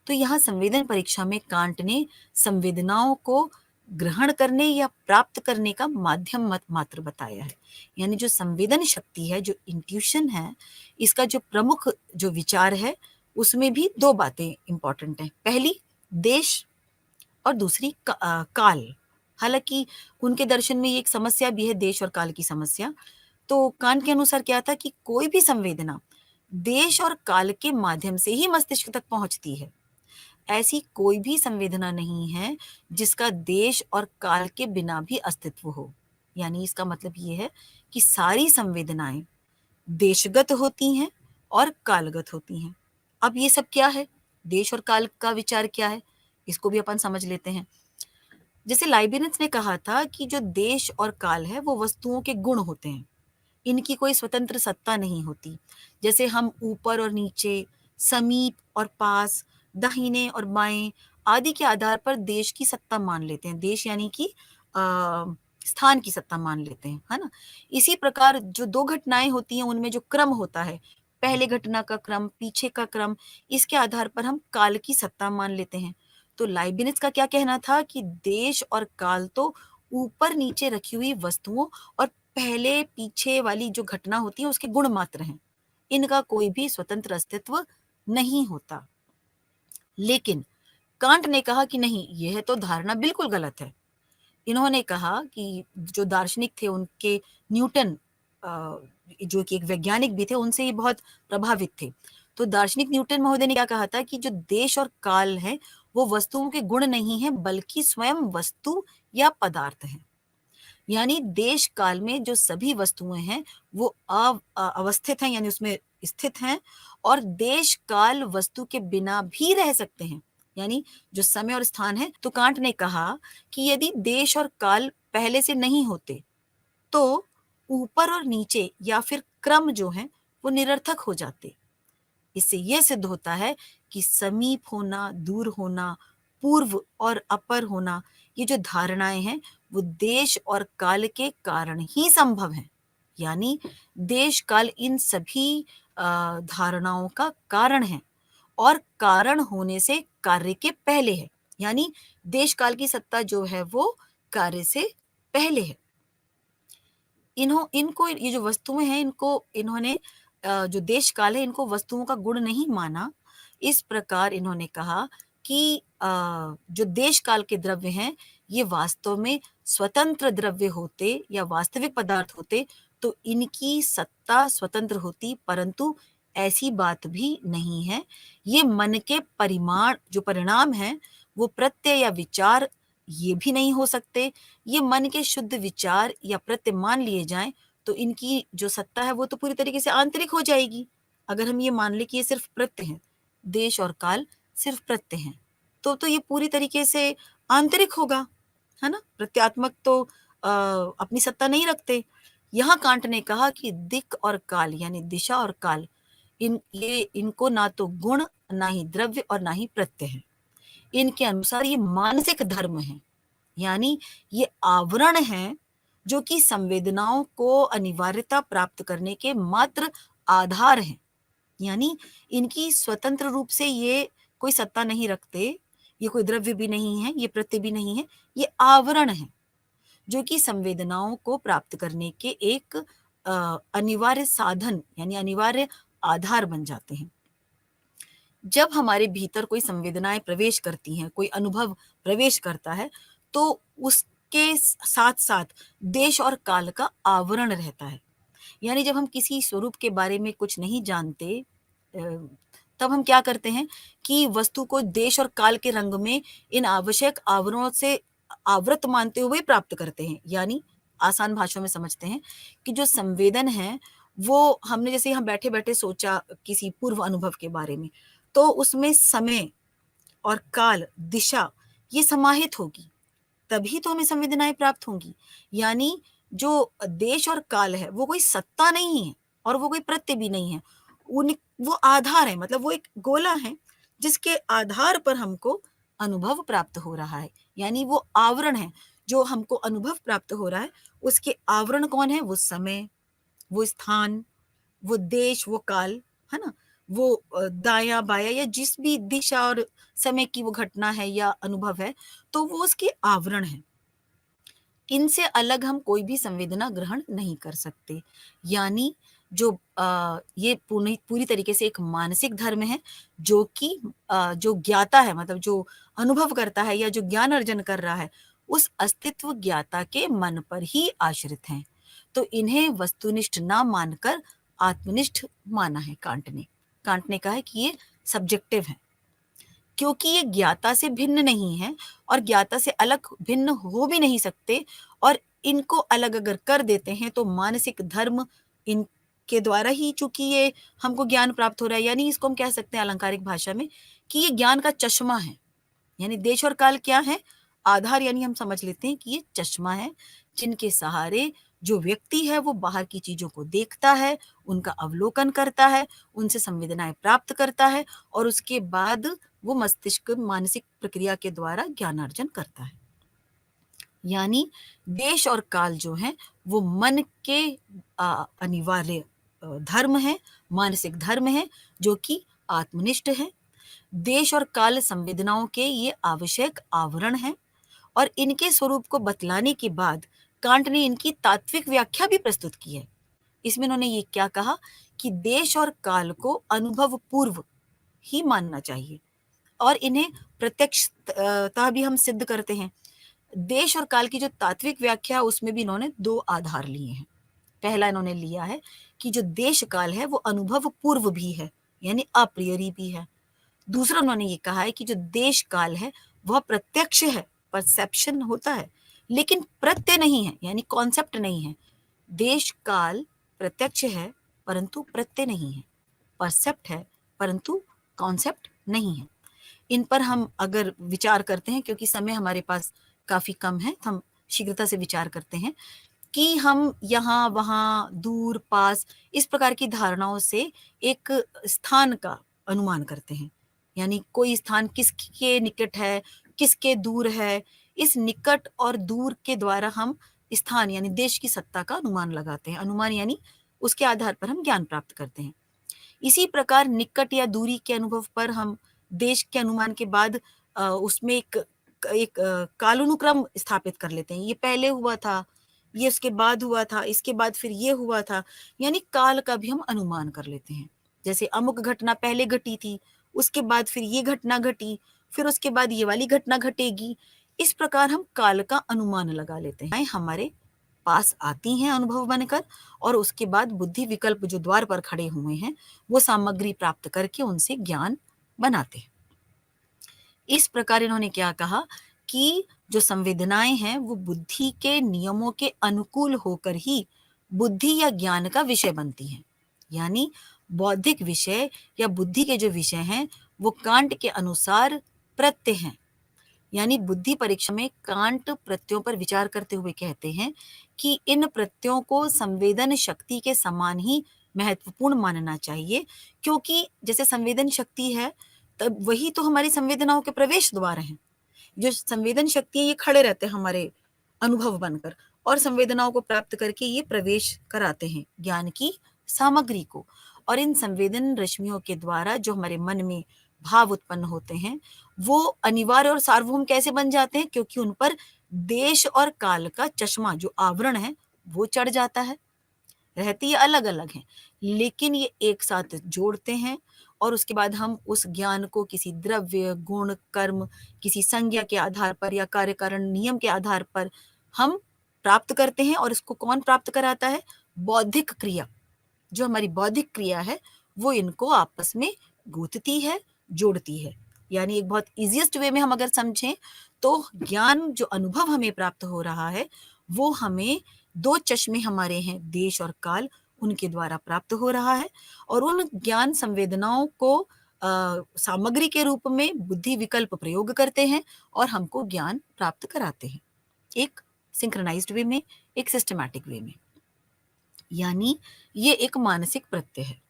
तो यहाँ संवेदन परीक्षा में कांट ने संवेदनाओं को ग्रहण करने या प्राप्त करने का माध्यम मत मात्र बताया है। यानी जो संवेदन शक्ति है, जो इंट्यूशन है, इसका जो प्रमुख जो विचार है, उसमें भी 2 बातें इम्पोर्टेंट हैं। पहली देश और दूसरी काल। हालाँकि उनके दर्शन में ये एक समस्या भी है देश और काल की समस्या। तो कांट के अनुसार क्या था कि कोई भी संवेदना देश और काल के माध्यम से ही मस्तिष्क तक पहुँचती है। ऐसी कोई भी संवेदना नहीं है जिसका देश और काल के बिना भी अस्तित्व हो। यानी इसका मतलब ये है कि सारी संवेदनाएँ देशगत होती हैं और कालगत होती हैं। अब ये सब क्या है? देश और काल का विचार क्या है? इसको भी अपन समझ लेते हैं। जैसे लाइबनिज़ ने कहा था कि जो देश और काल है वो वस्तुओं के गुण होते हैं। इनकी कोई स्वतंत्र सत्ता नहीं होती। जैसे हम ऊपर और नीचे, समीप और पास, दाहिने और बाएँ आदि के आधार पर देश की सत्ता मान लेते हैं। देश यानी कि स्थान की सत्ता मान लेते हैं, है ना? इसी प्रकार जो 2 घटनाएँ होती हैं उनमें जो क्रम होता है, पहले घटना का क्रम, पीछे का क्रम, इसके आधार पर हम काल की सत्ता मान लेते हैं। तो लाइबनिज़ का क्या कहना था कि देश और काल तो ऊपर-नीचे रखी हुई वस्तुओं और पहले-पीछे वाली जो घटना होती है उसके गुण मात्र हैं। इनका कोई भी स्वतंत्र अस्तित्व नहीं होता। लेकिन कांट ने कहा कि नहीं, यह तो धारणा बिल्कुल गलत है। इन्होंने कहा कि जो दार्शनिक थे उनके न्यूटन जो कि एक वैज्ञानिक भी थे, उनसे ये बहुत प्रभावित थे। तो दार्शनिक न्यूटन महोदय ने क्या कहा था कि जो देश और काल है, वो वस्तुओं के गुण नहीं हैं बल्कि स्वयं वस्तु या पदार्थ हैं। यानी देश काल में जो सभी वस्तुएं हैं वो अवस्थित हैं, यानी उसमें स्थित हैं, और देश काल वस्तु के बिना भी रह सकते हैं, यानी जो समय और स्थान है। तो कांट ने कहा कि यदि देश और काल पहले से नहीं होते तो ऊपर और नीचे या फिर क्रम जो है वो निरर्थक हो जाते। इससे यह सिद्ध होता है कि समीप होना, दूर होना, पूर्व और अपर होना, ये जो धारणाएं हैं वो देश और काल के कारण ही संभव है। यानी देश काल इन सभी धारणाओं का कारण है, और कारण होने से कार्य के पहले है। यानी देश काल की सत्ता जो है वो कार्य से पहले है। इनको ये जो वस्तुएं हैं इनको इन्होंने जो देश काल है इनको वस्तुओं का गुण नहीं माना। इस प्रकार इन्होंने कहा कि जो देश काल के द्रव्य हैं ये वास्तव में स्वतंत्र द्रव्य होते या वास्तविक पदार्थ होते तो इनकी सत्ता स्वतंत्र होती, परंतु ऐसी बात भी नहीं है। ये मन के परिमाण जो परिणाम है वो प्रत्यय या विचार ये भी नहीं हो सकते। ये मन के शुद्ध विचार या प्रत्यय मान लिए जाएं तो इनकी जो सत्ता है वो तो पूरी तरीके से आंतरिक हो जाएगी। अगर हम ये मान ले कि ये सिर्फ प्रत्यय हैं, देश और काल सिर्फ प्रत्यय हैं, तो ये पूरी तरीके से आंतरिक होगा, है ना? प्रत्यात्मक तो अपनी सत्ता नहीं रखते। यहाँ कांट ने कहा कि दिक् और काल यानी दिशा और काल इनको ना तो गुण, ना ही द्रव्य और ना ही प्रत्यय है। इनके अनुसार ये मानसिक धर्म है, यानी ये आवरण है जो कि संवेदनाओं को अनिवार्यता प्राप्त करने के मात्र आधार हैं। यानी इनकी स्वतंत्र रूप से ये कोई सत्ता नहीं रखते, ये कोई द्रव्य भी नहीं है, ये प्रत्यय भी नहीं है, ये आवरण है जो कि संवेदनाओं को प्राप्त करने के एक अनिवार्य साधन यानी अनिवार्य आधार बन जाते हैं। जब हमारे भीतर कोई संवेदनाएं प्रवेश करती हैं, कोई अनुभव प्रवेश करता है, तो उसके साथ साथ देश और काल का आवरण रहता है। यानी जब हम किसी स्वरूप के बारे में कुछ नहीं जानते, तब हम क्या करते हैं कि वस्तु को देश और काल के रंग में इन आवश्यक आवरणों से आवृत मानते हुए प्राप्त करते हैं। यानी आसान भाषा में समझते हैं कि जो संवेदन है वो हमने जैसे यहाँ बैठे बैठे सोचा किसी पूर्व अनुभव के बारे में, तो उसमें समय और काल, दिशा ये समाहित होगी, तभी तो हमें संवेदनाएं प्राप्त होंगी। यानी जो देश और काल है वो कोई सत्ता नहीं है और वो कोई प्रत्यय भी नहीं है। उन वो आधार है, मतलब वो एक गोला है जिसके आधार पर हमको अनुभव प्राप्त हो रहा है। यानी वो आवरण है जो हमको अनुभव प्राप्त हो रहा है। उसके आवरण कौन है? वो समय, वो स्थान, वो देश, वो काल, है ना? वो दायां बायां या जिस भी दिशा और समय की वो घटना है या अनुभव है, तो वो उसके आवरण है। इनसे अलग हम कोई भी संवेदना ग्रहण नहीं कर सकते। यानी जो ये पूरी तरीके से एक मानसिक धर्म है जो कि जो ज्ञाता है, मतलब जो अनुभव करता है या जो ज्ञान अर्जन कर रहा है, उस अस्तित्व ज्ञाता के मन पर ही आश्रित हैं। तो इन्हें वस्तुनिष्ठ ना मानकर आत्मनिष्ठ माना है कांट ने। कांट ने कहा है कि ये सब्जेक्टिव है क्योंकि ये ज्ञाता से भिन्न नहीं है और ज्ञाता से अलग भिन्न हो भी नहीं सकते, और इनको अलग अगर कर देते हैं तो मानसिक धर्म इनके द्वारा ही चूंकि ये हमको ज्ञान प्राप्त हो रहा है, यानी इसको हम कह सकते हैं अलंकारिक भाषा में कि ये ज्ञान का चश्मा है। यानी देश और काल क्या है? आधार, यानी हम समझ लेते हैं कि ये चश्मा है जिनके सहारे जो व्यक्ति है वो बाहर की चीजों को देखता है, उनका अवलोकन करता है, उनसे संवेदनाएं प्राप्त करता है और उसके बाद वो मस्तिष्क मानसिक प्रक्रिया के द्वारा ज्ञानार्जन करता है। यानी देश और काल जो है वो मन के अनिवार्य धर्म है, मानसिक धर्म है जो कि आत्मनिष्ठ है। देश और काल संवेदनाओं के ये आवश्यक आवरण हैं और इनके स्वरूप को बतलाने के बाद कांट ने इनकी तात्विक व्याख्या भी प्रस्तुत की है। इसमें उन्होंने ये क्या कहा कि देश और काल को अनुभव पूर्व ही मानना चाहिए और इन्हें प्रत्यक्षता भी हम सिद्ध करते हैं। देश और काल की जो तात्विक व्याख्या उसमें भी इन्होंने दो आधार लिए हैं। पहला इन्होंने लिया है कि जो देश काल है वो अनुभव पूर्व भी है, यानी अप्रियरी भी है। दूसरा उन्होंने ये कहा है कि जो देश काल है वह प्रत्यक्ष है, परसेप्शन होता है, लेकिन प्रत्यय नहीं है, यानी कॉन्सेप्ट नहीं है। देश काल प्रत्यक्ष है परंतु प्रत्यय नहीं है, परसेप्ट है परंतु कॉन्सेप्ट नहीं है। इन पर हम अगर विचार करते हैं, क्योंकि समय हमारे पास काफी कम है, तो हम शीघ्रता से विचार करते हैं कि हम यहाँ वहाँ दूर पास इस प्रकार की धारणाओं से एक स्थान का अनुमान करते हैं, यानी कोई स्थान किसके निकट है, किसके दूर है। इस निकट और दूर के द्वारा हम स्थान यानी देश की सत्ता का अनुमान लगाते हैं। अनुमान यानी उसके आधार पर हम ज्ञान प्राप्त करते हैं। इसी प्रकार निकट या दूरी के अनुभव पर हम देश के अनुमान के बाद उसमें एक कालानुक्रम स्थापित कर लेते हैं। ये पहले हुआ था, ये उसके बाद हुआ था, इसके बाद फिर ये हुआ था, यानी काल का भी हम अनुमान कर लेते हैं। जैसे अमुक घटना पहले घटी थी, उसके बाद फिर ये घटना घटी, फिर उसके बाद ये वाली घटना घटेगी। इस प्रकार हम काल का अनुमान लगा लेते हैं। हमारे पास आती हैं अनुभव बनकर, और उसके बाद बुद्धि विकल्प जो द्वार पर खड़े हुए हैं वो सामग्री प्राप्त करके उनसे ज्ञान बनाते हैं। इस प्रकार इन्होंने क्या कहा कि जो संवेदनाएं हैं वो बुद्धि के नियमों के अनुकूल होकर ही बुद्धि या ज्ञान का विषय बनती हैं। यानी बौद्धिक विषय या बुद्धि के जो विषय हैं वो कांट के अनुसार प्रत्यय हैं। यानी बुद्धि परीक्षा में कांट प्रत्ययों पर विचार करते हुए कहते हैं कि इन प्रत्ययों को संवेदन शक्ति के समान ही महत्वपूर्ण मानना चाहिए, क्योंकि जैसे संवेदन शक्ति है तब वही तो हमारी संवेदनाओं के प्रवेश द्वार हैं। जो संवेदन शक्ति है ये खड़े रहते हैं हमारे अनुभव बनकर, और संवेदनाओं को प्राप्त करके ये प्रवेश कराते हैं ज्ञान की सामग्री को। और इन संवेदन रश्मियों के द्वारा जो हमारे मन में भाव उत्पन्न होते हैं वो अनिवार्य और सार्वभौम कैसे बन जाते हैं, क्योंकि उन पर देश और काल का चश्मा जो आवरण है वो चढ़ जाता है। रहती ये अलग अलग हैं, लेकिन ये एक साथ जोड़ते हैं, और उसके बाद हम उस ज्ञान को किसी द्रव्य गुण कर्म किसी संज्ञा के आधार पर या कार्य कारण नियम के आधार पर हम प्राप्त करते हैं। और इसको कौन प्राप्त कराता है? बौद्धिक क्रिया। जो हमारी बौद्धिक क्रिया है वो इनको आपस में गूंथती है, जोड़ती है। यानी एक बहुत इजीएस्ट वे में हम अगर समझें तो ज्ञान जो अनुभव हमें प्राप्त हो रहा है वो हमें दो चश्मे हमारे हैं, देश और काल, उनके द्वारा प्राप्त हो रहा है। और उन ज्ञान संवेदनाओं को सामग्री के रूप में बुद्धि विकल्प प्रयोग करते हैं और हमको ज्ञान प्राप्त कराते हैं, एक सिंक्रोनाइज्ड वे में, एक सिस्टमैटिक वे में। यानी ये एक मानसिक प्रत्यय है।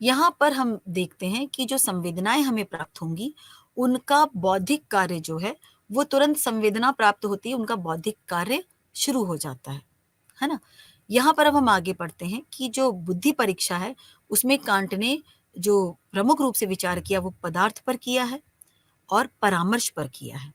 यहाँ पर हम देखते हैं कि जो संवेदनाएं हमें प्राप्त होंगी उनका बौद्धिक कार्य जो है वो तुरंत संवेदना प्राप्त होती है, उनका बौद्धिक कार्य शुरू हो जाता है ना। यहाँ पर अब हम आगे पढ़ते हैं कि जो बुद्धि परीक्षा है उसमें कांट ने जो प्रमुख रूप से विचार किया वो पदार्थ पर किया है और परामर्श पर किया है।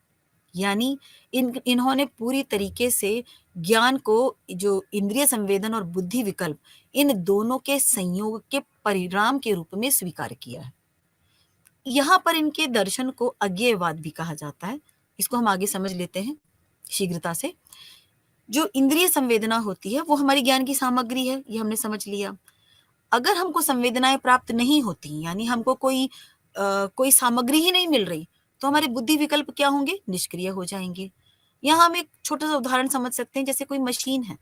यानी इन्होंने पूरी तरीके से ज्ञान को जो इंद्रिय संवेदन और बुद्धि विकल्प इन दोनों के संयोग के परिणाम के रूप में स्वीकार किया है। यहाँ पर इनके दर्शन को अज्ञेयवाद भी कहा जाता है। इसको हम आगे समझ लेते हैं शीघ्रता से। जो इंद्रिय संवेदना होती है वो हमारी ज्ञान की सामग्री है, ये हमने समझ लिया। अगर हमको संवेदनाएं प्राप्त नहीं होती, यानी हमको कोई सामग्री ही नहीं मिल रही, तो हमारे बुद्धि विकल्प क्या होंगे? निष्क्रिय हो जाएंगे। यहाँ हम एक छोटा सा उदाहरण समझ सकते हैं। जैसे कोई मशीन है,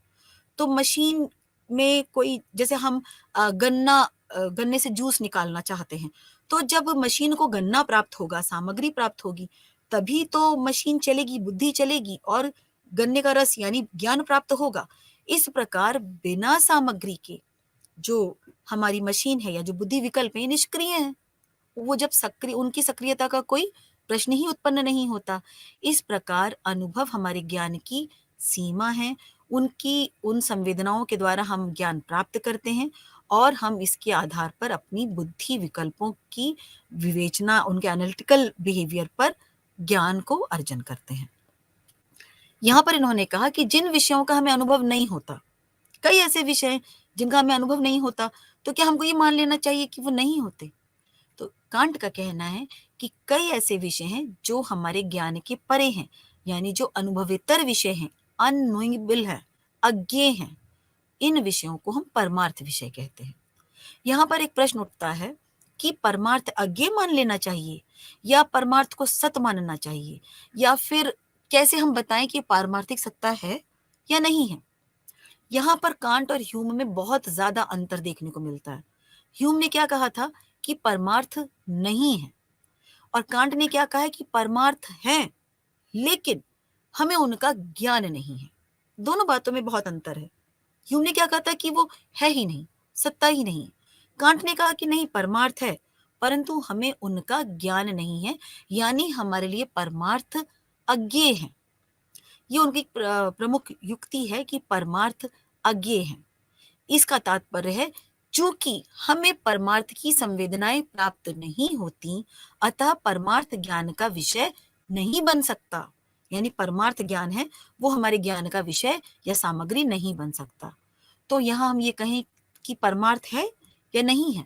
तो मशीन में कोई, जैसे हम गन्ने से जूस निकालना चाहते हैं, तो जब मशीन को गन्ना प्राप्त होगा, सामग्री प्राप्त होगी, तभी तो मशीन चलेगी, बुद्धि चलेगी और गन्ने का रस यानी ज्ञान प्राप्त होगा। इस प्रकार बिना सामग्री के जो हमारी मशीन है या जो बुद्धि विकल्प है निष्क्रिय है। वो जब सक्रिय, उनकी सक्रियता का कोई प्रश्न ही उत्पन्न नहीं होता। इस प्रकार अनुभव हमारे ज्ञान की सीमा है। उनकी उन संवेदनाओं के द्वारा हम ज्ञान प्राप्त करते हैं और हम इसके आधार पर अपनी बुद्धि विकल्पों की विवेचना, उनके एनालिटिकल बिहेवियर पर ज्ञान को अर्जन करते हैं। यहाँ पर इन्होंने कहा कि जिन विषयों का हमें अनुभव नहीं होता, कई ऐसे विषय हैं जिनका हमें अनुभव नहीं होता, तो क्या हमको ये मान लेना चाहिए कि वो नहीं होते? तो कांट का कहना है कि कई ऐसे विषय हैं जो हमारे ज्ञान के परे हैं, यानी जो अनुभवेतर विषय हैं, अननोइंगबल है, अज्ञेय हैं। इन विषयों को हम परमार्थ विषय कहते हैं। यहाँ पर एक प्रश्न उठता है कि परमार्थ अज्ञेय मान लेना चाहिए या परमार्थ को सत मानना चाहिए, या फिर कैसे हम बताएं कि पारमार्थिक सत्ता है या नहीं है? यहाँ पर कांट और ह्यूम में बहुत ज्यादा अंतर देखने को मिलता है। ह्यूम ने क्या कहा था कि परमार्थ नहीं है, और कांट ने क्या कहा है कि परमार्थ है, लेकिन हमें उनका ज्ञान नहीं है। दोनों बातों में बहुत अंतर है। ह्यूम ने क्या कहा था कि वो है ही नहीं, सत्ता ही नहीं। कांट ने कहा कि नहीं, परमार्थ है, परंतु हमें उनका ज्ञान नहीं है, यानी हमारे लिए परमार्थ अज्ञेय है। ये उनकी प्रमुख युक्ति है कि परमार्थ अज्ञेय है। इसका तात्पर्य है, चूंकि हमें परमार्थ की संवेदनाएं प्राप्त नहीं होती, अतः परमार्थ ज्ञान का विषय नहीं बन सकता। यानी परमार्थ ज्ञान है, वो हमारे ज्ञान का विषय या सामग्री नहीं बन सकता। तो यहाँ हम ये कहें कि परमार्थ है या नहीं है,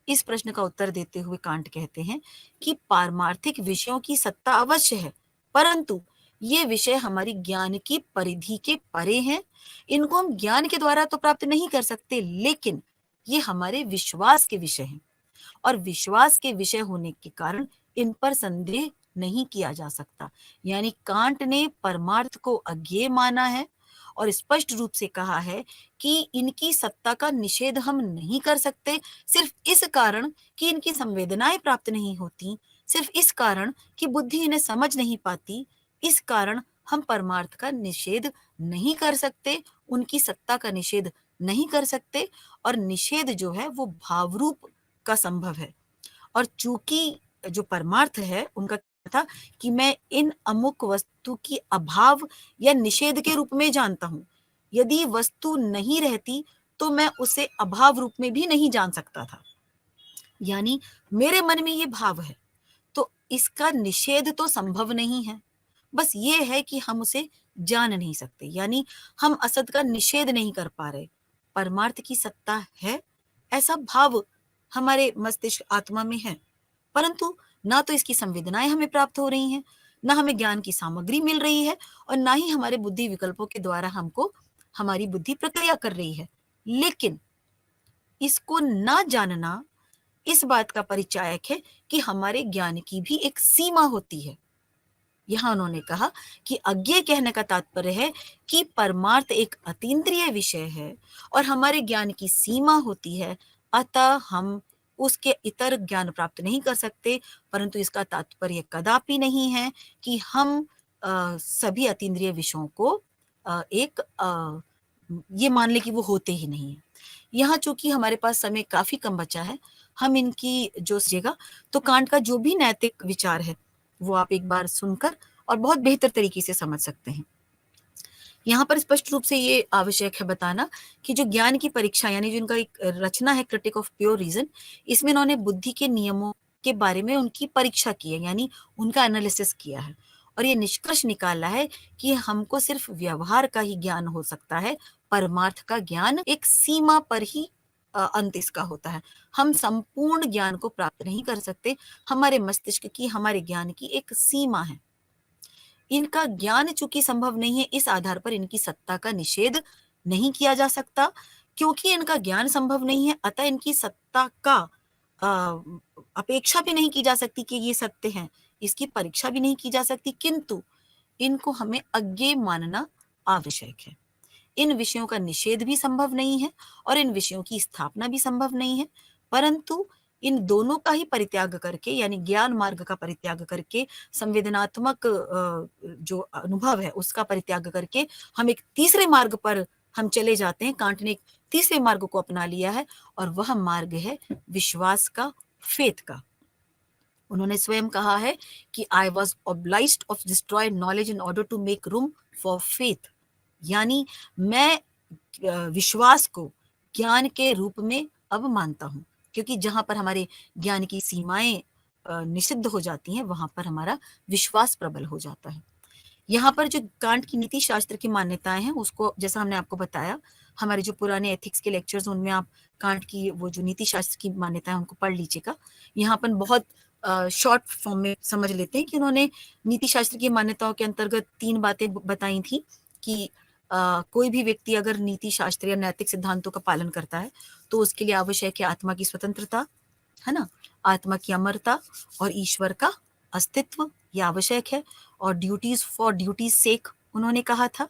इस प्रश्न का उत्तर देते हुए कांट कहते हैं कि पारमार्थिक विषयों की सत्ता अवश्य है, परंतु ये विषय हमारी ज्ञान की परिधि के परे हैं। इनको हम ज्ञान के द्वारा तो प्राप्त नहीं कर सकते, लेकिन ये हमारे विश्वास के विषय हैं, और विश्वास के विषय होने के कारण इन पर संदेह नहीं किया जा सकता। यानी कांट ने परमार्थ को अज्ञेय माना है और स्पष्ट रूप से कहा है कि इनकी सत्ता का निषेध हम नहीं कर सकते, सिर्फ इस कारण कि इनकी संवेदनाएं प्राप्त नहीं होती, सिर्फ इस कारण कि बुद्धि इन्हें समझ नहीं पाती, इस कारण हम परमार्थ का निषेध नहीं कर सकते, उनकी सत्ता का निषेध नहीं कर सकते। और निषेध जो है वो भावरूप का संभव है। और चूंकि जो परमार्थ है उनका था कि मैं इन अमुक वस्तु की अभाव या निषेध के रूप में जानता हूं, यदि वस्तु नहीं रहती तो मैं उसे अभाव रूप में भी नहीं जान सकता था। यानी मेरे मन में ये भाव है, तो इसका निषेध तो संभव नहीं है, बस ये है कि हम उसे जान नहीं सकते, यानी हम असत का निषेध नहीं कर पा रहे। परमार्थ की सत्ता है, ऐसा भाव हमारे मस्तिष्क आत्मा में है, परंतु ना तो इसकी संवेदनाएं हमें प्राप्त हो रही हैं, ना हमें ज्ञान की सामग्री मिल रही है, और ना ही हमारे बुद्धि विकल्पों के द्वारा हमको हमारी बुद्धि प्रक्रिया कर रही है। लेकिन इसको ना जानना इस बात का परिचायक है कि हमारे ज्ञान की भी एक सीमा होती है। यहां उन्होंने कहा कि अज्ञेय कहने का तात्पर्य है कि परमार्थ एक अतीन्द्रिय विषय है और हमारे ज्ञान की सीमा होती है, अतः हम उसके इतर ज्ञान प्राप्त नहीं कर सकते। परंतु इसका तात्पर्य कदापि नहीं है कि हम सभी अतीन्द्रिय विषयों को एक ये मान ले कि वो होते ही नहीं है। यहाँ चूंकि हमारे पास समय काफी कम बचा है, हम इनकी जो जगह, तो कांट का जो भी नैतिक विचार है वो आप एक बार सुनकर और बहुत बेहतर तरीके से समझ सकते हैं। यहाँ पर स्पष्ट रूप से ये आवश्यक है बताना कि जो ज्ञान की परीक्षा, यानी जो इनका एक रचना है क्रिटिक ऑफ प्योर रीजन, इसमें इन्होंने बुद्धि के नियमों के बारे में उनकी परीक्षा की है, यानी उनका एनालिसिस किया है, और ये निष्कर्ष निकाला है कि हमको सिर्फ व्यवहार का ही ज्ञान हो सकता है, परमार्थ का ज्ञान एक सीमा पर ही अंत इसका होता है। हम संपूर्ण ज्ञान को प्राप्त नहीं कर सकते, हमारे मस्तिष्क की, हमारे ज्ञान की एक सीमा है। इनका ज्ञान चूंकि संभव नहीं है, इस आधार पर इनकी सत्ता का निषेध नहीं किया जा सकता। क्योंकि इनका ज्ञान संभव नहीं है, अतः इनकी सत्ता का अपेक्षा भी नहीं की जा सकती कि ये सत्य हैं, इसकी परीक्षा भी नहीं की जा सकती, किंतु इनको हमें अज्ञेय मानना आवश्यक है। इन विषयों का निषेध भी संभव नहीं है और इन विषयों की स्थापना भी संभव नहीं है, परंतु इन दोनों का ही परित्याग करके, यानी ज्ञान मार्ग का परित्याग करके, संवेदनात्मक जो अनुभव है उसका परित्याग करके हम एक तीसरे मार्ग पर हम चले जाते हैं। कांट ने एक तीसरे मार्ग को अपना लिया है, और वह मार्ग है विश्वास का, फेथ का। उन्होंने स्वयं कहा है कि I was obliged of destroy knowledge in order to make room for faith. यानी मैं विश्वास को ज्ञान के रूप में अब मानता हूं, क्योंकि जहां पर हमारे ज्ञान की सीमाएं निषिद्ध हो जाती हैं, वहां पर हमारा विश्वास प्रबल हो जाता है। यहाँ पर जो कांट की नीति शास्त्र की मान्यताएं हैं, उसको जैसा हमने आपको बताया, हमारे जो पुराने एथिक्स के लेक्चर्स, उनमें आप कांट की वो जो नीति शास्त्र की मान्यताएं उनको पढ़ लीजिएगा। यहाँ अपन बहुत शॉर्ट फॉर्म में समझ लेते हैं कि उन्होंने नीति शास्त्र की मान्यताओं के अंतर्गत 3 बातें बताई थी कि कोई भी व्यक्ति अगर नीति शास्त्र या नैतिक सिद्धांतों का पालन करता है तो उसके लिए आवश्यक है आत्मा की स्वतंत्रता, है ना, आत्मा की अमरता और ईश्वर का अस्तित्व, ये आवश्यक है। और ड्यूटीज़ फॉर ड्यूटीज़ सेक उन्होंने कहा था।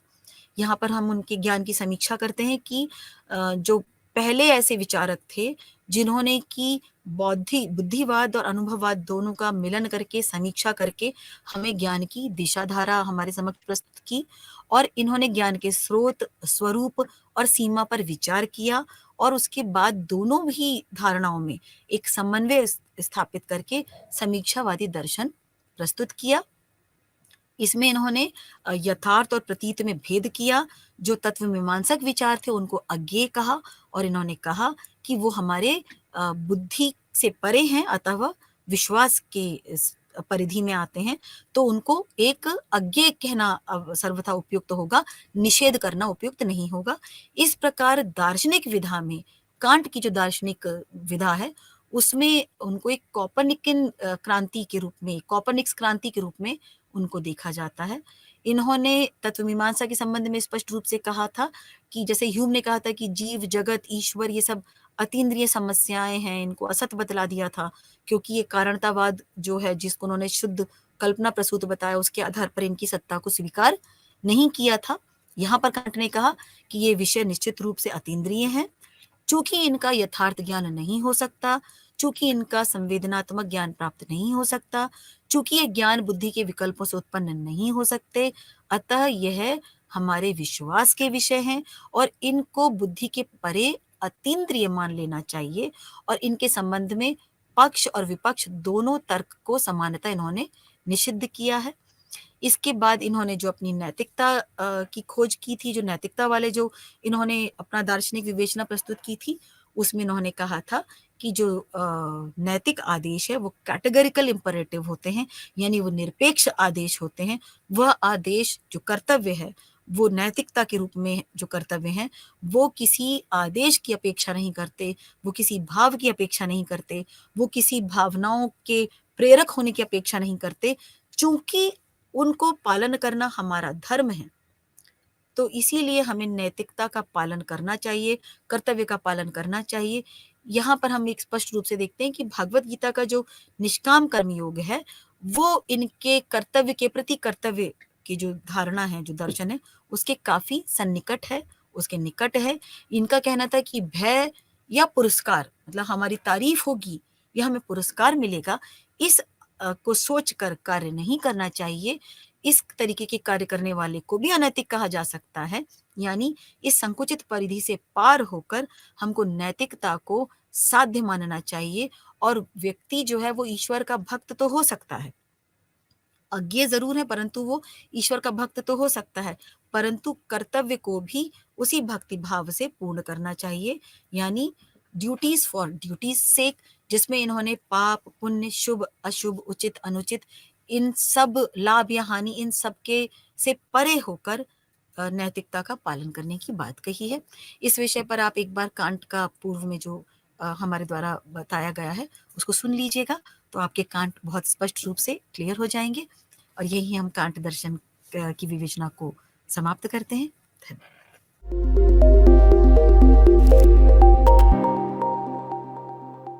यहाँ पर हम उनके ज्ञान की समीक्षा करते हैं कि जो पहले ऐसे विचारक थे, जिन्होंने कि बुद्धिवाद और अनुभववाद दोनों का मिलन करके, समीक्षा करके हमें ज्ञान की दिशा-धारा हमारे समक्ष प्रस्तुत की और इन्होंने ज्ञान के स्रोत, स्वरूप और सीमा पर विचार किया और उसके बाद दोनों भी धारणाओं में एक समन्वय स्थापित करके समीक्षावादी दर्शन प्रस्तुत किया। इसमें इन्होंने यथार्थ और प्रतीत में भेद किया, जो तत्वमीमांसक विचार थे उनको अज्ञेय कहा और इन्होंने कहा कि वो हमारे बुद्धि से परे हैं, अतः वह विश्वास के इस परिधि में आते हैं, तो उनको एक अज्ञेय कहना सर्वथा उपयुक्त होगा, निषेध करना उपयुक्त नहीं होगा। इस प्रकार दार्शनिक विधा में कांट की जो दार्शनिक विधा है, उसमें उनको एक क्रांति के रूप में, कॉपरनिक्स क्रांति के रूप में उनको देखा जाता है। इन्होंने तत्वमीमांसा के संबंध में स्पष्ट रूप से कहा था कि जैसे ह्यूम ने कहा था कि जीव, जगत, ईश्वर ये सब अतीन्द्रिय समस्याएँ हैं, इनको असत बतला दिया था क्योंकि ये कारणतावाद जो है जिसको उन्होंने शुद्ध कल्पना प्रसूत बताया उसके आधार पर इनकी सत्ता को स्वीकार नहीं किया था। यहाँ पर कांट ने कहा कि ये विषय निश्चित रूप से अतीन्द्रिय हैं, चूँकि इनका यथार्थ ज्ञान नहीं हो सकता, चूँकि इनका संवेदनात्मक ज्ञान प्राप्त नहीं हो सकता, चूँकि ये ज्ञान बुद्धि के विकल्पों से उत्पन्न नहीं हो सकते, अतः यह हमारे विश्वास के विषय हैं और इनको बुद्धि के परे अतीन्द्रिय मान लेना चाहिए और इनके संबंध में पक्ष और विपक्ष दोनों तर्क को समानतः इन्होंने निषिद्ध किया है। इसके बाद इन्होंने जो अपनी नैतिकता की खोज की थी, जो नैतिकता वाले जो इन्होंने अपना दार्शनिक विवेचना प्रस्तुत की थी, उसमें इन्होंने कहा था कि जो नैतिक आदेश है वो कैटेगरिकल इम्पेरेटिव होते हैं, यानी वो निरपेक्ष आदेश होते हैं। वह आदेश जो कर्तव्य है, वो नैतिकता के रूप में जो कर्तव्य हैं, वो किसी आदेश की अपेक्षा नहीं करते, वो किसी भाव की अपेक्षा नहीं करते, वो किसी भावनाओं के प्रेरक होने की अपेक्षा नहीं करते, चूँकि उनको पालन करना हमारा धर्म है, तो इसीलिए हमें नैतिकता का पालन करना चाहिए, कर्तव्य का पालन करना चाहिए। यहाँ पर हम एक स्पष्ट रूप से देखते हैं कि भागवत गीता का जो निष्काम कर्म योग है, वो इनके कर्तव्य के प्रति कर्तव्य की जो धारणा है, जो दर्शन है, उसके काफ़ी सन्निकट है, उसके निकट है। इनका कहना था कि भय या पुरस्कार मतलब हमारी तारीफ़ होगी या हमें पुरस्कार मिलेगा, इस को सोच कर कार्य नहीं करना चाहिए। इस तरीके के कार्य करने वाले को भी अनैतिक कहा जा सकता है। यानी इस संकुचित परिधि से पार होकर हमको नैतिकता को साध्य मानना चाहिए और व्यक्ति जो है वो ईश्वर का भक्त तो हो सकता है। अज्ञेय ज़रूर है परंतु वो ईश्वर का भक्त तो हो सकता है, परंतु कर्तव्य को भी उसी भक्ति भाव से पूर्ण करना चाहिए। यानी ड्यूटीज़ फॉर ड्यूटीज़ सेक, जिसमें इन्होंने पाप, पुण्य, शुभ, अशुभ, उचित, अनुचित इन सब लाभ या हानि इन सब के से परे होकर नैतिकता का पालन करने की बात कही है। इस विषय पर आप एक बार कांट का पूर्व में जो हमारे द्वारा बताया गया है, उसको सुन लीजिएगा, तो आपके कांट बहुत स्पष्ट रूप से क्लियर हो जाएँगे और यही हम कांट दर्शन की विवेचना को समाप्त करते हैं। धन्यवाद।